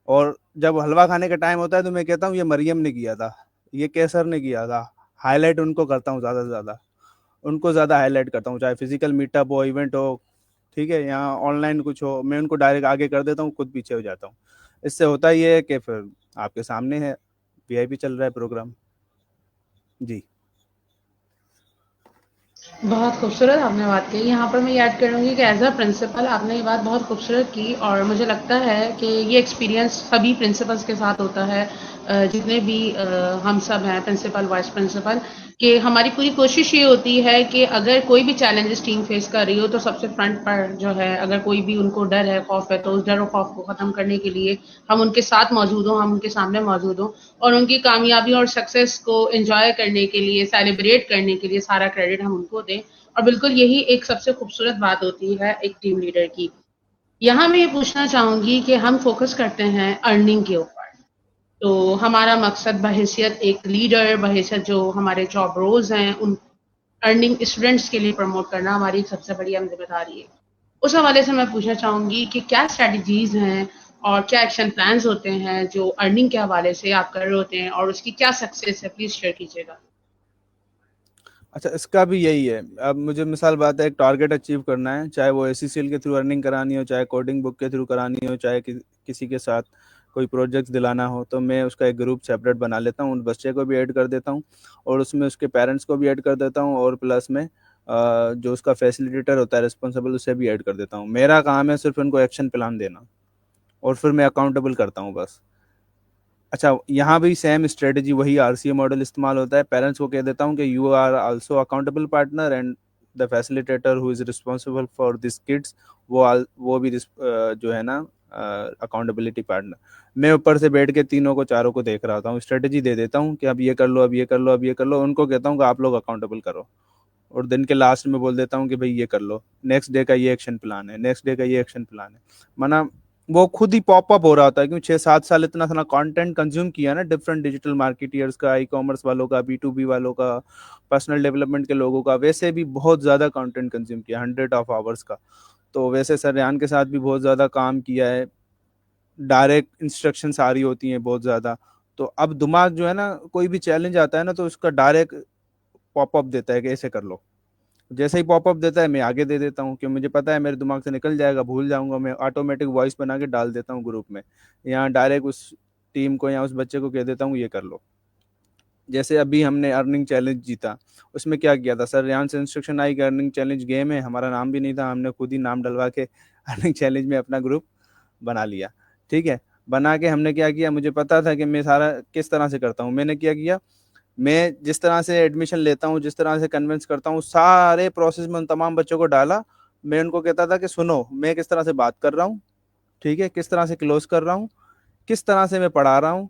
और जब हलवा खाने का टाइम होता है तो मैं कहता हूँ ये मरियम ने किया था, ये कैसर ने किया था। हाईलाइट उनको करता हूँ, ज़्यादा से ज़्यादा उनको ज़्यादा हाईलाइट करता हूँ, चाहे फिजिकल मीटअप हो, इवेंट हो, ठीक है, यहाँ ऑनलाइन कुछ हो, मैं उनको डायरेक्ट आगे कर देता हूँ, खुद पीछे हो जाता हूँ। इससे होता ये है कि फिर आपके सामने है, वीआईपी चल रहा है प्रोग्राम। जी। बहुत खूबसूरत आपने बात कही। यहाँ पर मैं ये ऐड करूँगी कि एज़ अ प्रिंसिपल आपने ये बात बहुत खूबसूरत की, और मुझे लगता है कि ये एक्सपीरियंस सभी प्रिंसिपल्स के साथ होता है, जितने भी हम सब हैं प्रिंसिपल वाइस प्रिंसिपल, कि हमारी पूरी कोशिश ये होती है कि अगर कोई भी चैलेंजेस टीम फेस कर रही हो तो सबसे फ्रंट पर जो है, अगर कोई भी उनको डर है, खौफ है, तो उस डर और खौफ को ख़त्म करने के लिए हम उनके साथ मौजूद हों, हम उनके सामने मौजूद हों, और उनकी कामयाबी और सक्सेस को एंजॉय करने के लिए, सेलिब्रेट करने के लिए सारा क्रेडिट हम उनको दें। और बिल्कुल यही एक सबसे खूबसूरत बात होती है एक टीम लीडर की। यहाँ मैं ये पूछना चाहूंगी कि हम फोकस करते हैं अर्निंग के ऊपर, तो हमारा मकसद बहैसियत एक लीडर, बहैसियत जो हमारे जॉब रोल्स हैं उन अर्निंग स्टूडेंट्स के लिए प्रमोट करना हमारी सबसे बड़ी अहम जिम्मेदारी है। उस हवाले से मैं पूछना चाहूंगी कि क्या स्ट्रेटजीज हैं और क्या एक्शन प्लान्स होते हैं जो अर्निंग के हवाले से आप कर रहे होते हैं और उसकी क्या सक्सेस है, प्लीज शेयर कीजिएगा। अच्छा, इसका भी यही है। अब मुझे मिसाल बात है, एक टारगेट अचीव करना है, चाहे वो एसीसीएल के थ्रू अर्निंग करानी हो, चाहे कोडिंग बुक के थ्रू करानी हो, चाहे किसी के साथ कोई प्रोजेक्ट्स दिलाना हो, तो मैं उसका एक ग्रुप सेपरेट बना लेता हूँ, उन बच्चे को भी ऐड कर देता हूँ और उसमें उसके पेरेंट्स को भी ऐड कर देता हूँ, और प्लस में जो उसका फैसिलिटेटर होता है रिस्पॉन्सिबल, उसे भी ऐड कर देता हूँ। मेरा काम है सिर्फ उनको एक्शन प्लान देना और फिर मैं अकाउंटेबल करता हूँ बस। अच्छा, यहाँ भी सेम स्ट्रेटजी, वही आरसीए मॉडल इस्तेमाल होता है। पेरेंट्स को कह देता हूँ कि you are also accountable partner and the facilitator who is responsible for this kids, वो भी जो है ना अकाउंटेबिलिटी पार्टनर। मैं ऊपर से बैठ के तीनों को, चारों को देख रहा होता हूँ, स्ट्रेटजी दे देता हूँ कि अब ये कर लो, अब ये कर लो, अब ये कर लो। उनको कहता हूँ कि आप लोग अकाउंटेबल करो, और दिन के लास्ट में बोल देता हूँ कि भाई ये कर लो, नेक्स्ट डे का ये एक्शन प्लान है, नेक्स्ट डे का ये एक्शन प्लान है। माना वो खुद ही पॉप अप हो रहा होता है, क्योंकि 6-7 साल इतना सारा कंटेंट कंज्यूम किया ना, डिफरेंट डिजिटल मार्केटियर्स का, ई कॉमर्स वालों का, B2B वालों का, पर्सनल डेवलपमेंट के लोगों का, वैसे भी बहुत ज़्यादा कंटेंट कंज्यूम किया, 100 ऑफ आवर्स का। तो वैसे सर रेहान के साथ भी बहुत ज़्यादा काम किया है, डायरेक्ट इंस्ट्रक्शंस आ रही होती हैं बहुत ज़्यादा। तो अब दिमाग जो है ना, कोई भी चैलेंज आता है ना, तो उसका डायरेक्ट पॉपअप देता है कि ऐसे कर लो। जैसे ही पॉपअप देता है मैं आगे दे देता हूँ, क्योंकि मुझे पता है मेरे दिमाग से निकल जाएगा, भूल जाऊंगा, मैं ऑटोमेटिक वॉइस बना के डाल देता हूँ ग्रुप में, यहाँ डायरेक्ट उस टीम को या उस बच्चे को कह देता हूँ ये कर लो। जैसे अभी हमने अर्निंग चैलेंज जीता, उसमें क्या किया था सर, यहाँ से इंस्ट्रक्शन आई कि अर्निंग चैलेंज गेम है, हमारा नाम भी नहीं था, हमने खुद ही नाम डलवा के अर्निंग चैलेंज में अपना ग्रुप बना लिया। ठीक है, बना के हमने क्या किया, मुझे पता था कि मैं सारा किस तरह से करता हूँ। मैंने क्या किया, मैं जिस तरह से एडमिशन लेता हूँ, जिस तरह से कन्विंस करता हूँ, सारे प्रोसेस में उन तमाम बच्चों को डाला। मैं उनको कहता था कि सुनो, मैं किस तरह से बात कर रहा हूँ, ठीक है, किस तरह से क्लोज कर रहा हूँ, किस तरह से मैं पढ़ा रहा हूँ,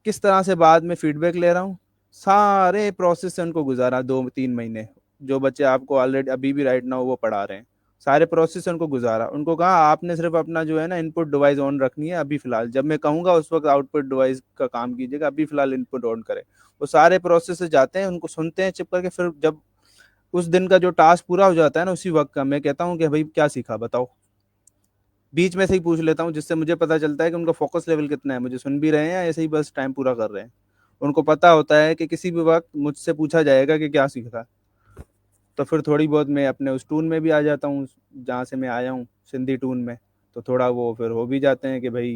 किस तरह से बाद में फीडबैक ले रहा हूँ, सारे प्रोसेस से उनको गुजारा 2-3 महीने। जो बच्चे आपको ऑलरेडी अभी भी राइट नाउ वो पढ़ा रहे हैं, सारे प्रोसेस से उनको गुजारा। उनको कहा आपने सिर्फ अपना जो है ना इनपुट डिवाइस ऑन रखनी है, अभी फिलहाल जब मैं कहूंगा उस वक्त आउटपुट डिवाइस का काम कीजिएगा, अभी फिलहाल इनपुट ऑन करें। वो सारे प्रोसेस से जाते हैं, उनको सुनते हैं चिप करके, फिर जब उस दिन का जो टास्क पूरा हो जाता है ना, उसी वक्त का मैं कहता हूँ कि भाई क्या सीखा बताओ। बीच में से ही पूछ लेता हूँ, जिससे मुझे पता चलता है कि उनका फोकस लेवल कितना है, मुझे सुन भी रहे हैं या ऐसे ही बस टाइम पूरा कर रहे हैं। उनको पता होता है कि किसी भी वक्त मुझसे पूछा जाएगा कि क्या सीखा। तो फिर थोड़ी बहुत मैं अपने उस टून में भी आ जाता हूँ, जहाँ से मैं आया हूँ, सिंधी टून में। तो थोड़ा वो फिर हो भी जाते हैं कि भाई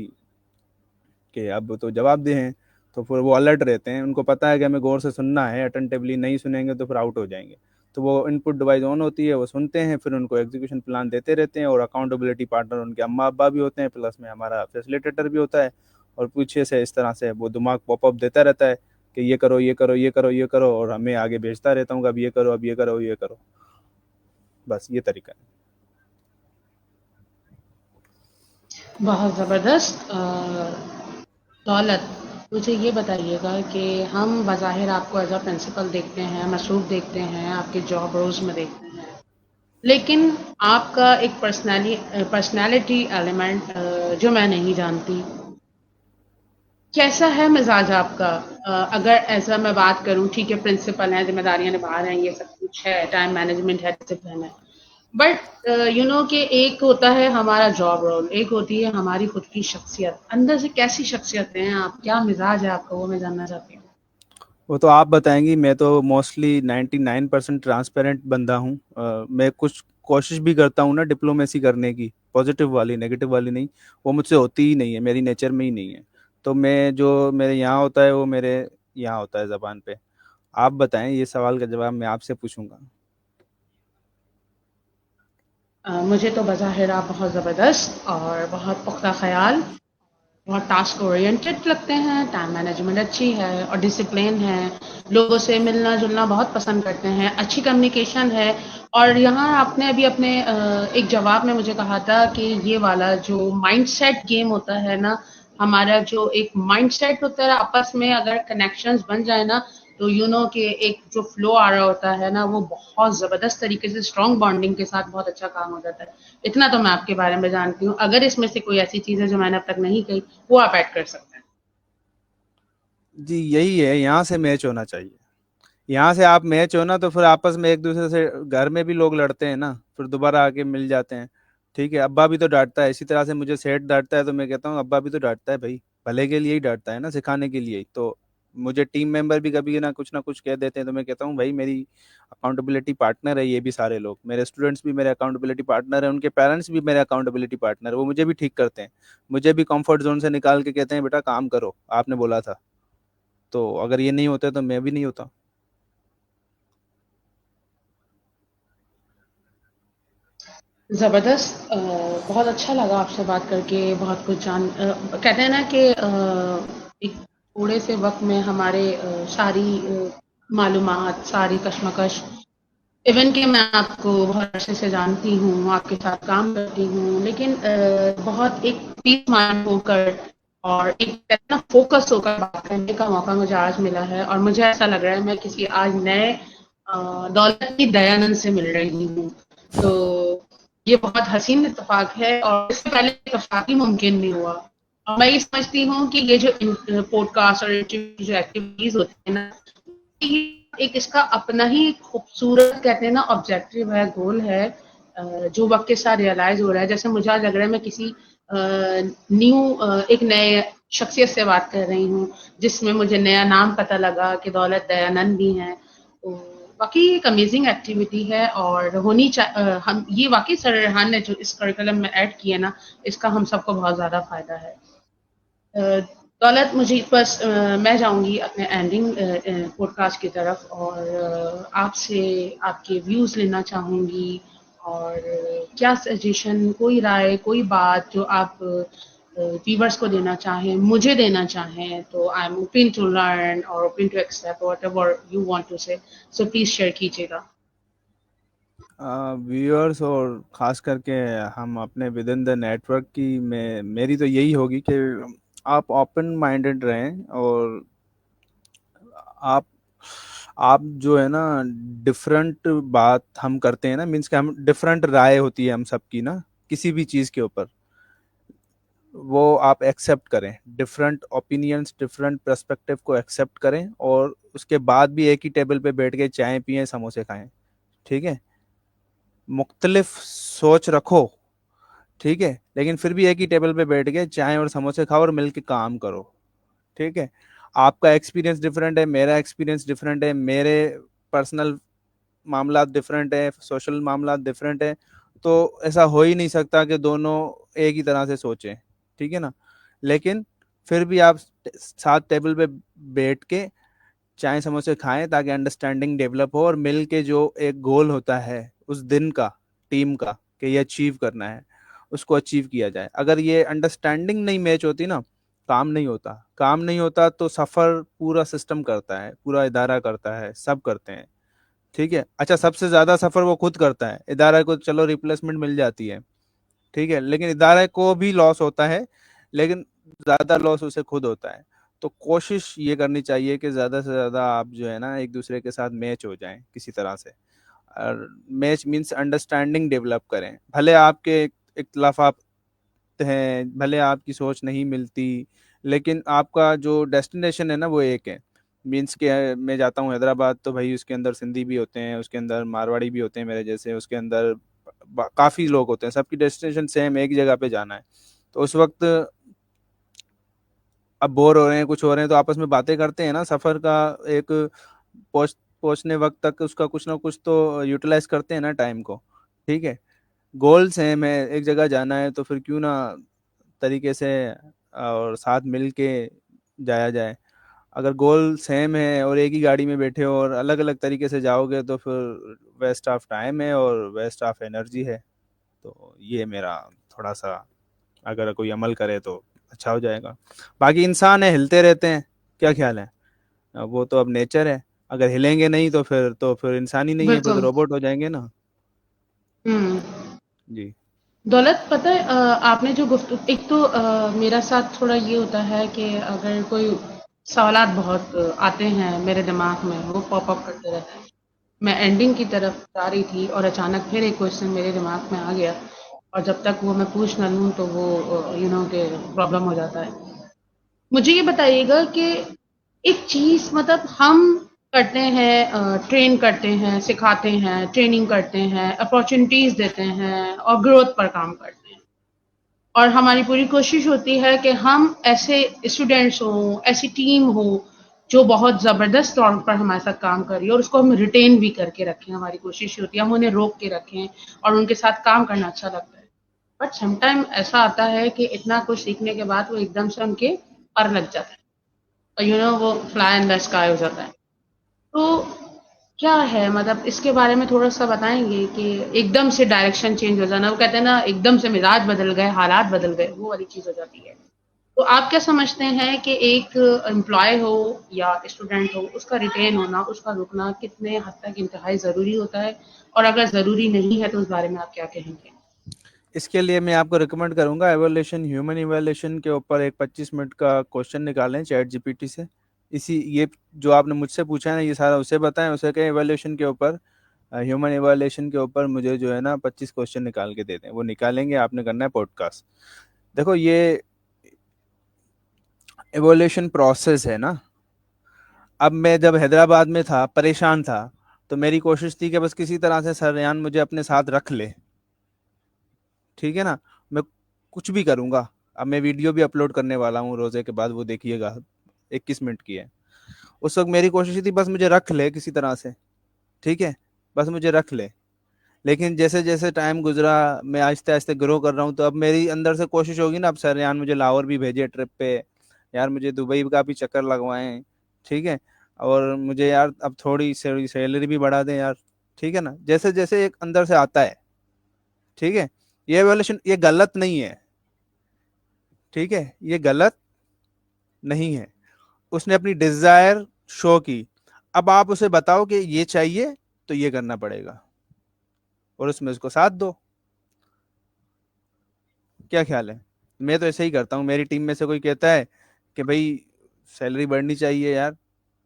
कि अब तो जवाब दे हैं। तो फिर वो अलर्ट रहते हैं, उनको पता है कि हमें गौर से सुनना है, अटेंटिवली नहीं सुनेंगे तो फिर आउट हो जाएंगे। तो वो इनपुट डिवाइस ऑन होती है, वो सुनते हैं, फिर उनको एग्जीक्यूशन प्लान देते रहते हैं, और अकाउंटेबिलिटी पार्टनर उनके अम्मा अब्बा भी होते हैं, प्लस में हमारा फैसिलिटेटर भी होता है। और पीछे से इस तरह से वो दिमाग पॉपअप देता रहता है कि ये करो, ये करो, ये करो, ये करो, और हमें आगे भेजता रहता हूँ कि अब ये करो, अब ये करो, ये करो। बस ये तरीका है। बहुत ज़बरदस्त। दौलत, मुझे ये बताइएगा कि हम बज़ाहिर आपको एज अ प्रिंसिपल देखते हैं, मसरूफ़ देखते हैं, आपके जॉब रोज़ में देखते हैं, लेकिन आपका एक पर्सनैलिटी एलिमेंट जो मैं नहीं जानती, कैसा है मिजाज आपका? अगर ऐसा मैं बात करूं, ठीक है प्रिंसिपल हैं, जिम्मेदारियां निभा रहे हैं, ये सब कुछ है, टाइम मैनेजमेंट है, डिसिप्लिन है, बट यू नो कि एक होता है हमारा जॉब रोल, एक होती है हमारी खुद की शख्सियत। अंदर से कैसी शख्सियत हैं आप, क्या मिजाज है आपका, वो मैं जानना चाहती हूँ। वो तो आप बताएंगी। मैं तो मोस्टली 99% ट्रांसपेरेंट बंदा हूँ। मैं कुछ कोशिश भी करता हूँ ना डिप्लोमेसी करने की, पॉजिटिव वाली, नेगेटिव वाली नहीं। वो मुझसे होती ही नहीं है, मेरी नेचर में ही नहीं है। तो मैं जो मेरे यहाँ होता है वो मेरे यहाँ होता है ज़बान पे। आप बताएं, ये सवाल का जवाब मैं आपसे पूछूंगा। मुझे तो बज़ाहिर आप बहुत ज़बरदस्त और बहुत पुख्ता ख्याल, बहुत टास्क ओरिएंटेड लगते हैं, टाइम मैनेजमेंट अच्छी है और डिसिप्लिन है, लोगों से मिलना जुलना बहुत पसंद करते हैं, अच्छी कम्युनिकेशन है। और यहाँ आपने अभी अपने एक जवाब में मुझे कहा था कि ये वाला जो माइंडसेट गेम होता है ना, हमारा जो एक माइंडसेट होता है आपस में, अगर कनेक्शंस बन जाए ना, तो यू नो कि एक जो फ्लो आ रहा होता है ना, वो बहुत ज़बरदस्त तरीके से स्ट्रॉन्ग बॉन्डिंग के साथ बहुत अच्छा काम हो जाता है। इतना तो मैं आपके बारे में जानती हूँ। अगर इसमें से कोई ऐसी चीज़ है जो मैंने अब तक नहीं कही, वो आप ऐड कर सकते हैं। जी यही है, यहाँ से मैच होना चाहिए। यहाँ से आप मैच हो ना, तो फिर आपस में एक दूसरे से, घर में भी लोग लड़ते हैं ना, फिर दोबारा आके मिल जाते हैं। ठीक है, अब्बा भी तो डांटता है, इसी तरह से मुझे सेठ डांटता है तो मैं कहता हूँ अब्बा भी तो डांटता है भाई, भले के लिए ही डांटता है ना, सिखाने के लिए ही तो। मुझे टीम मेंबर भी कभी ना कुछ कह देते हैं, तो मैं कहता हूँ भाई मेरी अकाउंटेबिलिटी पार्टनर है, ये भी सारे लोग मेरे स्टूडेंट्स भी मेरे अकाउंटेबिलिटी पार्टनर है, उनके पेरेंट्स भी मेरे अकाउंटेबिलिटी पार्टनर है, वो मुझे भी ठीक करते हैं। मुझे भी कंफर्ट जोन से निकाल के कहते हैं बेटा काम करो, आपने बोला था। तो अगर ये नहीं होता तो मैं भी नहीं होता। ज़बरदस्त। बहुत अच्छा लगा आपसे बात करके, बहुत कुछ कहते हैं ना कि एक थोड़े से वक़्त में हमारे सारी मालूमात, सारी कशमकश, इवन कि मैं आपको बहुत अरसे से जानती हूँ, आपके साथ काम करती हूँ, लेकिन बहुत एक पीस माइंड होकर और एक कहते हैं ना फ़ोकस होकर बात करने का मौका मुझे आज मिला है, और मुझे ऐसा लग रहा है मैं किसी आज नए दौलत की दयानंद से मिल रही हूँ। तो ये बहुत हसीन इत्तेफाक है, और इससे पहले इत्तेफाक ही मुमकिन नहीं हुआ। और मैं ये समझती हूँ कि ये जो पॉडकास्ट और जो एक्टिविटीज होती है ना, ये एक इसका अपना ही खूबसूरत कहते हैं ना ऑब्जेक्टिव है, गोल है, जो वक्त के साथ रियलाइज हो रहा है। जैसे मुझे आज लग रहा है मैं किसी न्यू एक नए शख्सियत से बात कर रही हूँ, जिसमें मुझे नया नाम पता लगा कि दौलत दयानंद भी हैं। तो वाकई एक अमेजिंग एक्टिविटी है, और हम ये वाकई सर रेहान ने जो इस करिकुलम में ऐड किया ना, इसका हम सबको बहुत ज़्यादा फ़ायदा है। अ, दौलत, मुझे बस मैं जाऊँगी अपने एंडिंग पॉडकास्ट की तरफ, और आपसे आपके व्यूज़ लेना चाहूँगी, और क्या सजेशन, कोई राय, कोई बात जो आप व्यूवर्स को देना चाहें, मुझे देना चाहें, तो I am open to learn और open to accept whatever you want to say. So please share कीजिएगा। व्यूअर्स और खास करके हम अपने विद इन द नेटवर्क की, मैं मेरी तो यही होगी कि आप ओपन माइंडेड रहें, और आप आप जो है ना, डिफरेंट बात हम करते हैं ना, मीन्स कि हम डिफरेंट राय होती है हम सबकी ना, किसी भी चीज़ के ऊपर, वो आप एक्सेप्ट करें, डिफरेंट ओपिनियंस डिफरेंट पर्सपेक्टिव को एक्सेप्ट करें, और उसके बाद भी एक ही टेबल पे बैठ के चाय पिए समोसे खाएं। ठीक है, मुख्तलिफ सोच रखो, ठीक है, लेकिन फिर भी एक ही टेबल पे बैठ के चाय और समोसे खाओ और मिल के काम करो। ठीक है, आपका एक्सपीरियंस डिफरेंट है, मेरा एक्सपीरियंस डिफरेंट है, मेरे पर्सनल मामला डिफरेंट है, सोशल मामला डिफरेंट है, तो ऐसा हो ही नहीं सकता कि दोनों एक ही तरह से सोचें। ठीक है ना, लेकिन फिर भी आप साथ टेबल पे बैठ के चाय समोसे खाएं, ताकि अंडरस्टैंडिंग डेवलप हो, और मिल के जो एक गोल होता है उस दिन का, टीम का, कि ये अचीव करना है, उसको अचीव किया जाए। अगर ये अंडरस्टैंडिंग नहीं मैच होती ना, काम नहीं होता। काम नहीं होता तो सफ़र पूरा सिस्टम करता है, पूरा इदारा करता है, सब करते हैं। ठीक है, अच्छा सबसे ज़्यादा सफ़र वो खुद करता है, इदारा को चलो रिप्लेसमेंट मिल जाती है, ठीक है, लेकिन इदारे को भी लॉस होता है, लेकिन ज़्यादा लॉस उसे खुद होता है। तो कोशिश ये करनी चाहिए कि ज़्यादा से ज़्यादा आप जो है ना एक दूसरे के साथ मैच हो जाएं किसी तरह से, और मैच मीन्स अंडरस्टैंडिंग डेवलप करें। भले आपके इख्तलाफात हैं, भले आपकी सोच नहीं मिलती, लेकिन आपका जो डेस्टिनेशन है ना वो एक है। मीन्स के मैं जाता हूँ हैदराबाद, तो भाई उसके अंदर सिंधी भी होते हैं, उसके अंदर मारवाड़ी भी होते हैं मेरे जैसे, उसके अंदर काफ़ी लोग होते हैं, सबकी डेस्टिनेशन सेम, एक जगह पे जाना है। तो उस वक्त अब बोर हो रहे हैं, कुछ हो रहे हैं, तो आपस में बातें करते हैं ना, सफ़र का एक पहुंचने वक्त तक उसका कुछ ना कुछ तो यूटिलाइज करते हैं ना टाइम को। ठीक है, गोल सेम है, एक जगह जाना है, तो फिर क्यों ना तरीके से और साथ मिल के जाया जाए। अगर गोल सेम है और एक ही गाड़ी में बैठे हो और अलग अलग तरीके से जाओगे, तो फिर वेस्ट ऑफ टाइम है और वेस्ट ऑफ एनर्जी है। तो ये मेरा थोड़ा सा, अगर कोई अमल करे तो अच्छा हो जाएगा। बाकी इंसान है, हिलते रहते हैं, क्या ख्याल है? वो तो अब नेचर है, अगर हिलेंगे नहीं तो फिर इंसान ही नहीं है, फिर तो बिल्कुल। रोबोट हो जाएंगे ना। हम्म। जी। दौलत, पता है आपने जो गुफ्तगू, एक तो मेरा साथ थोड़ा ये होता है कि अगर कोई सवालात बहुत आते हैं मेरे दिमाग में, वो पॉप अप करते रहते हैं। मैं एंडिंग की तरफ जा रही थी और अचानक फिर एक क्वेश्चन मेरे दिमाग में आ गया, और जब तक वो मैं पूछ ना लूँ तो वो के प्रॉब्लम हो जाता है। मुझे ये बताइएगा कि एक चीज़ मतलब हम करते हैं, ट्रेन करते हैं, सिखाते हैं, ट्रेनिंग करते हैं, अपॉर्चुनिटीज़ देते हैं और ग्रोथ पर काम करते हैं। और हमारी पूरी कोशिश होती है कि हम ऐसे स्टूडेंट्स हों, ऐसी टीम हो जो बहुत ज़बरदस्त तौर पर हमारे साथ काम कर रही है और उसको हम रिटेन भी करके रखें। हमारी कोशिश होती है हम उन्हें रोक के रखें और उनके साथ काम करना अच्छा लगता है। बट समटाइम ऐसा आता है कि इतना कुछ सीखने के बाद वो एकदम से उनके पर लग जाता है और वो फ्लाई इन द स्काई हो जाता है। तो क्या है मतलब इसके बारे में थोड़ा-सा बताएँगे कि एकदम से डायरेक्शन चेंज हो जाना, वो कहते हैं ना एकदम से मिज़ाज बदल गए, हालात बदल गए, वो वाली चीज़ हो जाती है। तो आप क्या समझते हैं कि एक एम्प्लॉयी हो या स्टूडेंट हो, उसका रिटेन होना, उसका रुकना कितने हद तक इंतहाई ज़रूरी होता है? और अगर ज़रूरी नहीं है तो उस बारे में आप क्या कहेंगे? इसके लिए मैं आपको रिकमेंड करूंगा एवोल्यूशन, ह्यूमन इवोल्यूशन के ऊपर एक 25 मिनट का क्वेश्चन निकालें चैट जीपीटी से। इसी ये जो आपने मुझसे पूछा है ना, ये सारा उसे बताएं, उसे कहें एवोल्यूशन के ऊपर, ह्यूमन इवोल्यूशन के ऊपर मुझे जो है ना 25 क्वेश्चन निकाल के दे दें। वो निकालेंगे, आपने करना है पॉडकास्ट। देखो, ये एवोल्यूशन प्रोसेस है ना। अब मैं जब हैदराबाद में था, परेशान था, तो मेरी कोशिश थी कि बस किसी तरह से सरयान मुझे अपने साथ रख ले। ठीक है ना। मैं कुछ भी करूंगा। अब मैं वीडियो भी अपलोड करने वाला हूँ रोजे के बाद, वो देखिएगा, 21 मिनट की है। उस वक्त मेरी कोशिश थी बस मुझे रख ले किसी तरह से। ठीक है, बस मुझे रख ले। लेकिन जैसे जैसे टाइम गुजरा, मैं आहिस्ते आहिस्ते ग्रो कर रहा हूँ, तो अब मेरी अंदर से कोशिश होगी ना, अब सर यार मुझे लाहौर भी भेजे ट्रिप पे, यार मुझे दुबई का भी चक्कर लगवाएं। ठीक है, और मुझे यार अब थोड़ी सैलरी भी बढ़ा दें यार। ठीक है ना, जैसे जैसे एक अंदर से आता है। ठीक है, ये एवोल्यूशन ये गलत नहीं है। ठीक है, ये गलत नहीं है। उसने अपनी डिजायर शो की। अब आप उसे बताओ कि ये चाहिए, तो ये करना पड़ेगा, और उसमें उसको साथ दो। क्या ख्याल है? मैं तो ऐसे ही करता हूँ। मेरी टीम में से कोई कहता है कि भाई सैलरी बढ़नी चाहिए यार,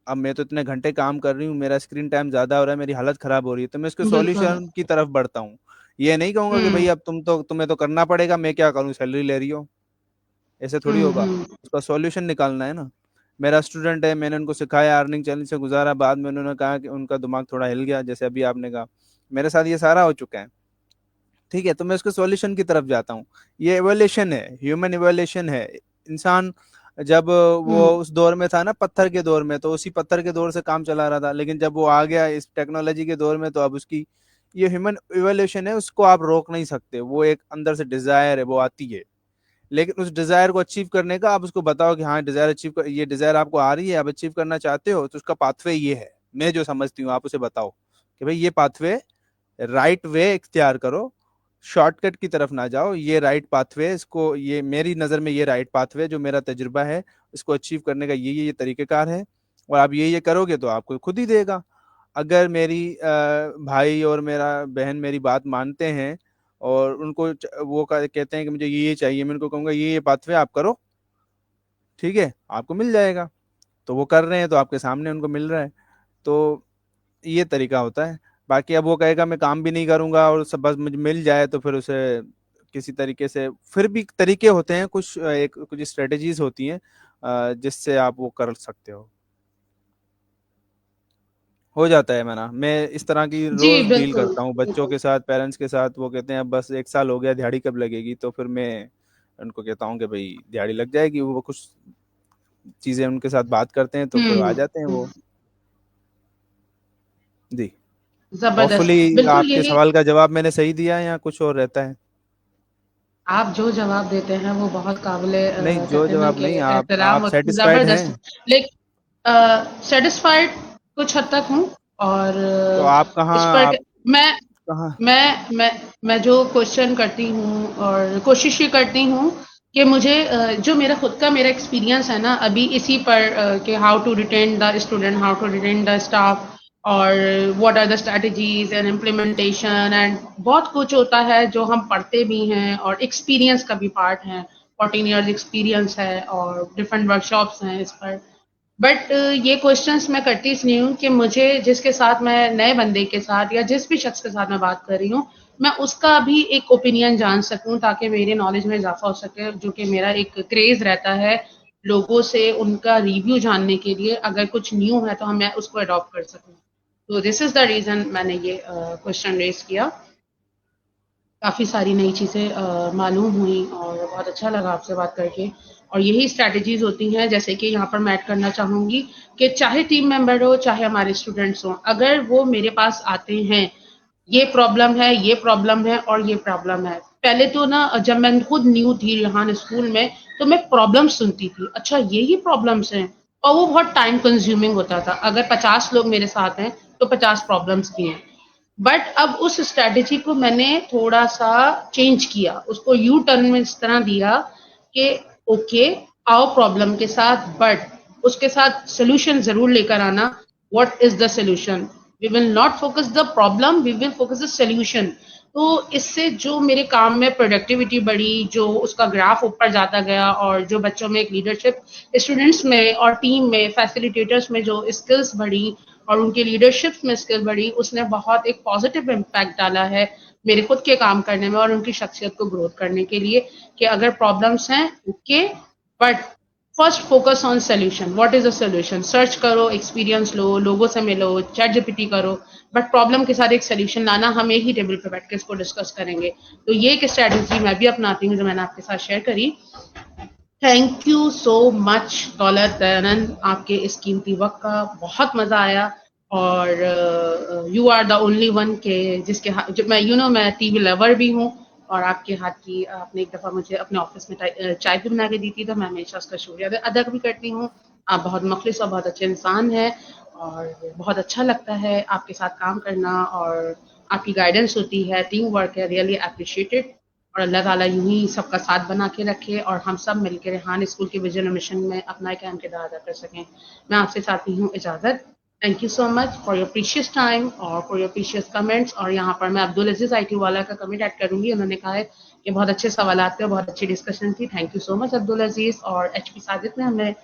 अब मैं तो इतने घंटे काम कर रही हूँ, मेरा स्क्रीन टाइम ज्यादा हो रहा है, मेरी हालत खराब हो रही है, तो मैं उसके बिल्कुल। सॉल्यूशन की तरफ बढ़ता हूँ। ये नहीं कहूंगा कि हुँ, भाई अब तुम्हें तो करना पड़ेगा, मैं क्या करूँ, सैलरी ले रही हो। ऐसे थोड़ी हुँ, होगा। हुँ, उसका सॉल्यूशन निकालना है ना। मेरा स्टूडेंट है, मैंने उनको सिखाया, अर्निंग चैलेंज से गुजारा, बाद में उन्होंने कहा कि उनका दिमाग थोड़ा हिल गया, जैसे अभी आपने कहा। मेरे साथ ये सारा हो चुका है। ठीक है, तो मैं उसके सॉल्यूशन की तरफ जाता हूँ। ये इवोल्यूशन है, ह्यूमन इवोल्यूशन है। इंसान जब वो हुँ, उस दौर में था ना, पत्थर के दौर में, तो उसी पत्थर के दौर से काम चला रहा था। लेकिन जब वो आ गया इस टेक्नोलॉजी के दौर में, तो अब उसकी ये ह्यूमन इवोल्यूशन है, उसको आप रोक नहीं सकते। वो एक अंदर से डिजायर है, वो आती है। लेकिन उस डिजायर को अचीव करने का आप उसको बताओ कि हाँ डिजायर अचीव कर, ये डिजायर आपको आ रही है, आप अचीव करना चाहते हो, तो उसका पाथवे ये है। मैं जो समझती हूँ, आप उसे बताओ कि भाई ये पाथवे, राइट वे इख्तियार करो, शॉर्टकट की तरफ ना जाओ, ये राइट पाथवे, इसको, ये मेरी नज़र में ये राइट पाथवे जो मेरा तजुर्बा है, इसको अचीव करने का ये तरीक़ेकार है, और आप ये करोगे तो आपको खुद ही देगा। अगर मेरी भाई और मेरा बहन मेरी बात मानते हैं, और उनको वो कहते हैं कि मुझे ये चाहिए, मैं उनको कहूँगा ये पाथवे आप करो। ठीक है, आपको मिल जाएगा। तो वो कर रहे हैं, तो आपके सामने उनको मिल रहा है। तो ये तरीका होता है। बाकी अब वो कहेगा मैं काम भी नहीं करूंगा और सब बस मुझे मिल जाए, तो फिर उसे किसी तरीके से, फिर भी तरीके होते हैं कुछ, एक कुछ स्ट्रेटेजीज होती हैं जिससे आप वो कर सकते हो जाता है। मैं इस तरह की जी, रोज डील बिल्कुल, करता हूँ बच्चों बिल्कुल। के साथ, पेरेंट्स के साथ। वो कहते हैं अब बस 1 साल हो गया, दिहाड़ी कब लगेगी, तो फिर मैं उनको कहता हूँ कि भाई दिहाड़ी लग जाएगी। वो कुछ चीजें उनके साथ बात करते हैं, तो फिर आ हुँ, जाते हैं हुँ, वो। जी। ज़बरदस्त। होपफुली बिल्कुल आपके यही सवाल का जवाब मैंने सही दिया है, या कुछ और रहता है? आप जो जवाब देते हैं वो बहुत काबिले नहीं, जो कहते हैं ना जवाब कि नहीं, आप एहतराम और सेटिस्फाइड हैं? ज़बरदस्त। लेक सैटिस्फाइड कुछ हद तक हूँ और तो आप कहाँ, इस पर आप मैं कहाँ? मैं जो क्वेश्चन करती हूँ और कोशिश ये करती हूँ कि मुझे जो मेरा एक्सपीरियंस है ना अभी इसी पर कि how to retain the student, how to retain the staff और what are the strategies and implementation and बहुत कुछ होता है जो हम पढ़ते भी हैं और एक्सपीरियंस का भी पार्ट है। 14 इयर्स एक्सपीरियंस है और डिफरेंट वर्कशॉप्स हैं इस पर। बट ये क्वेश्चंस मैं करती इसलिए हूँ कि मुझे जिसके साथ मैं नए बंदे के साथ या जिस भी शख्स के साथ मैं बात कर रही हूँ, मैं उसका भी एक ओपिनियन जान सकूँ ताकि मेरे नॉलेज में इजाफा हो सके, जो कि मेरा एक क्रेज रहता है लोगों से उनका रिव्यू जानने के लिए, अगर कुछ न्यू है तो मैं उसको अडॉप्ट कर सकूँ। तो दिस इज़ द रीज़न मैंने ये क्वेश्चन रेज़ किया। काफ़ी सारी नई चीज़ें मालूम हुई और बहुत अच्छा लगा आपसे बात करके। और यही स्ट्रैटेजीज़ होती हैं, जैसे कि यहाँ पर मैं ऐड करना चाहूँगी कि चाहे टीम मेंबर हो, चाहे हमारे स्टूडेंट्स हों, अगर वो मेरे पास आते हैं, ये प्रॉब्लम है, ये प्रॉब्लम है और ये प्रॉब्लम है। पहले तो ना जब मैं खुद न्यू थी यहाँ स्कूल में, तो मैं प्रॉब्लम सुनती थी, अच्छा ये प्रॉब्लम्स हैं, और वो बहुत टाइम कंज्यूमिंग होता था। अगर 50 लोग मेरे साथ हैं, तो 50 प्रॉब्लम्स की हैं। बट अब उस स्ट्रैटेजी को मैंने थोड़ा सा चेंज किया, उसको यू टर्न में इस तरह दिया कि ओके, आओ प्रॉब्लम के साथ, बट उसके साथ सोल्यूशन जरूर लेकर आना। What is the solution? We will not focus the problem, we will focus the solution. तो इससे जो मेरे काम में प्रोडक्टिविटी बढ़ी, जो उसका ग्राफ ऊपर जाता गया, और जो बच्चों में एक लीडरशिप, स्टूडेंट्स में और टीम में, फैसिलिटेटर्स में जो स्किल्स बढ़ी और उनकी लीडरशिप में स्किल बढ़ी, उसने बहुत एक पॉजिटिव इम्पैक्ट डाला है मेरे खुद के काम करने में और उनकी शख्सियत को ग्रोथ करने के लिए। कि अगर प्रॉब्लम्स हैं, okay, but first focus on solution. What is a solution? Search करो, एक्सपीरियंस लो, लोगों से मिलो, चैट जीपीटी करो, बट प्रॉब्लम के साथ एक सोल्यूशन लाना। हम एक ही टेबल पे बैठ के इसको डिस्कस करेंगे। तो ये एक स्ट्रेटेजी मैं भी अपनाती हूँ, जो मैंने आपके साथ शेयर करी। थैंक यू सो मच दौलत दयानंद, आपके इस कीमती वक्त का बहुत मजा आया। और you are the only one के जिसके जो मैं मैं टीवी लवर भी हूँ, और आपके हाथ की आपने एक दफ़ा मुझे अपने ऑफिस में चाय भी बना के दी थी, तो मैं हमेशा उसका शुक्रिया अदा भी करती हूँ। आप बहुत मुखलिस और बहुत अच्छे इंसान हैं, और बहुत अच्छा लगता है आपके साथ काम करना, और आपकी गाइडेंस होती है, टीम वर्क है, रियली अप्रिशिएटेड। और अल्लाह ताला यूं ही सबका साथ बना के रखे, और हम सब मिलकर रेहान स्कूल के विजन और मिशन में अपना एक अहम किरदार अदा कर सकें। मैं आपसे चाहती हूँ इजाज़त। Thank you so much for your precious time और फॉर योर प्रीशियस कमेंट्स। और यहाँ पर मैं अब्दुल अजीज आईटी वाला का कमेंट ऐड करूंगी। उन्होंने कहा है कि बहुत अच्छे सवाल थे और बहुत अच्छी डिस्कशन थी। Thank you so much Abdul Aziz. और एच पी साजिद ने हमें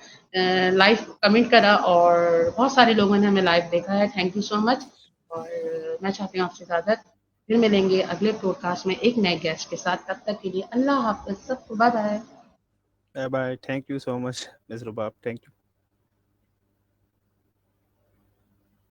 लाइव कमेंट करा, और बहुत सारे लोगों ने हमें लाइव देखा है। Thank you so much. और मैं चाहती हूँ आपसे इजाज़त। फिर मिलेंगे अगले पॉडकास्ट में एक नए गेस्ट के साथ। तब तक के लिए अल्लाह हाफ़िज़, सबको bye bye. Bye bye, thank you so much miss Rubab, thank you.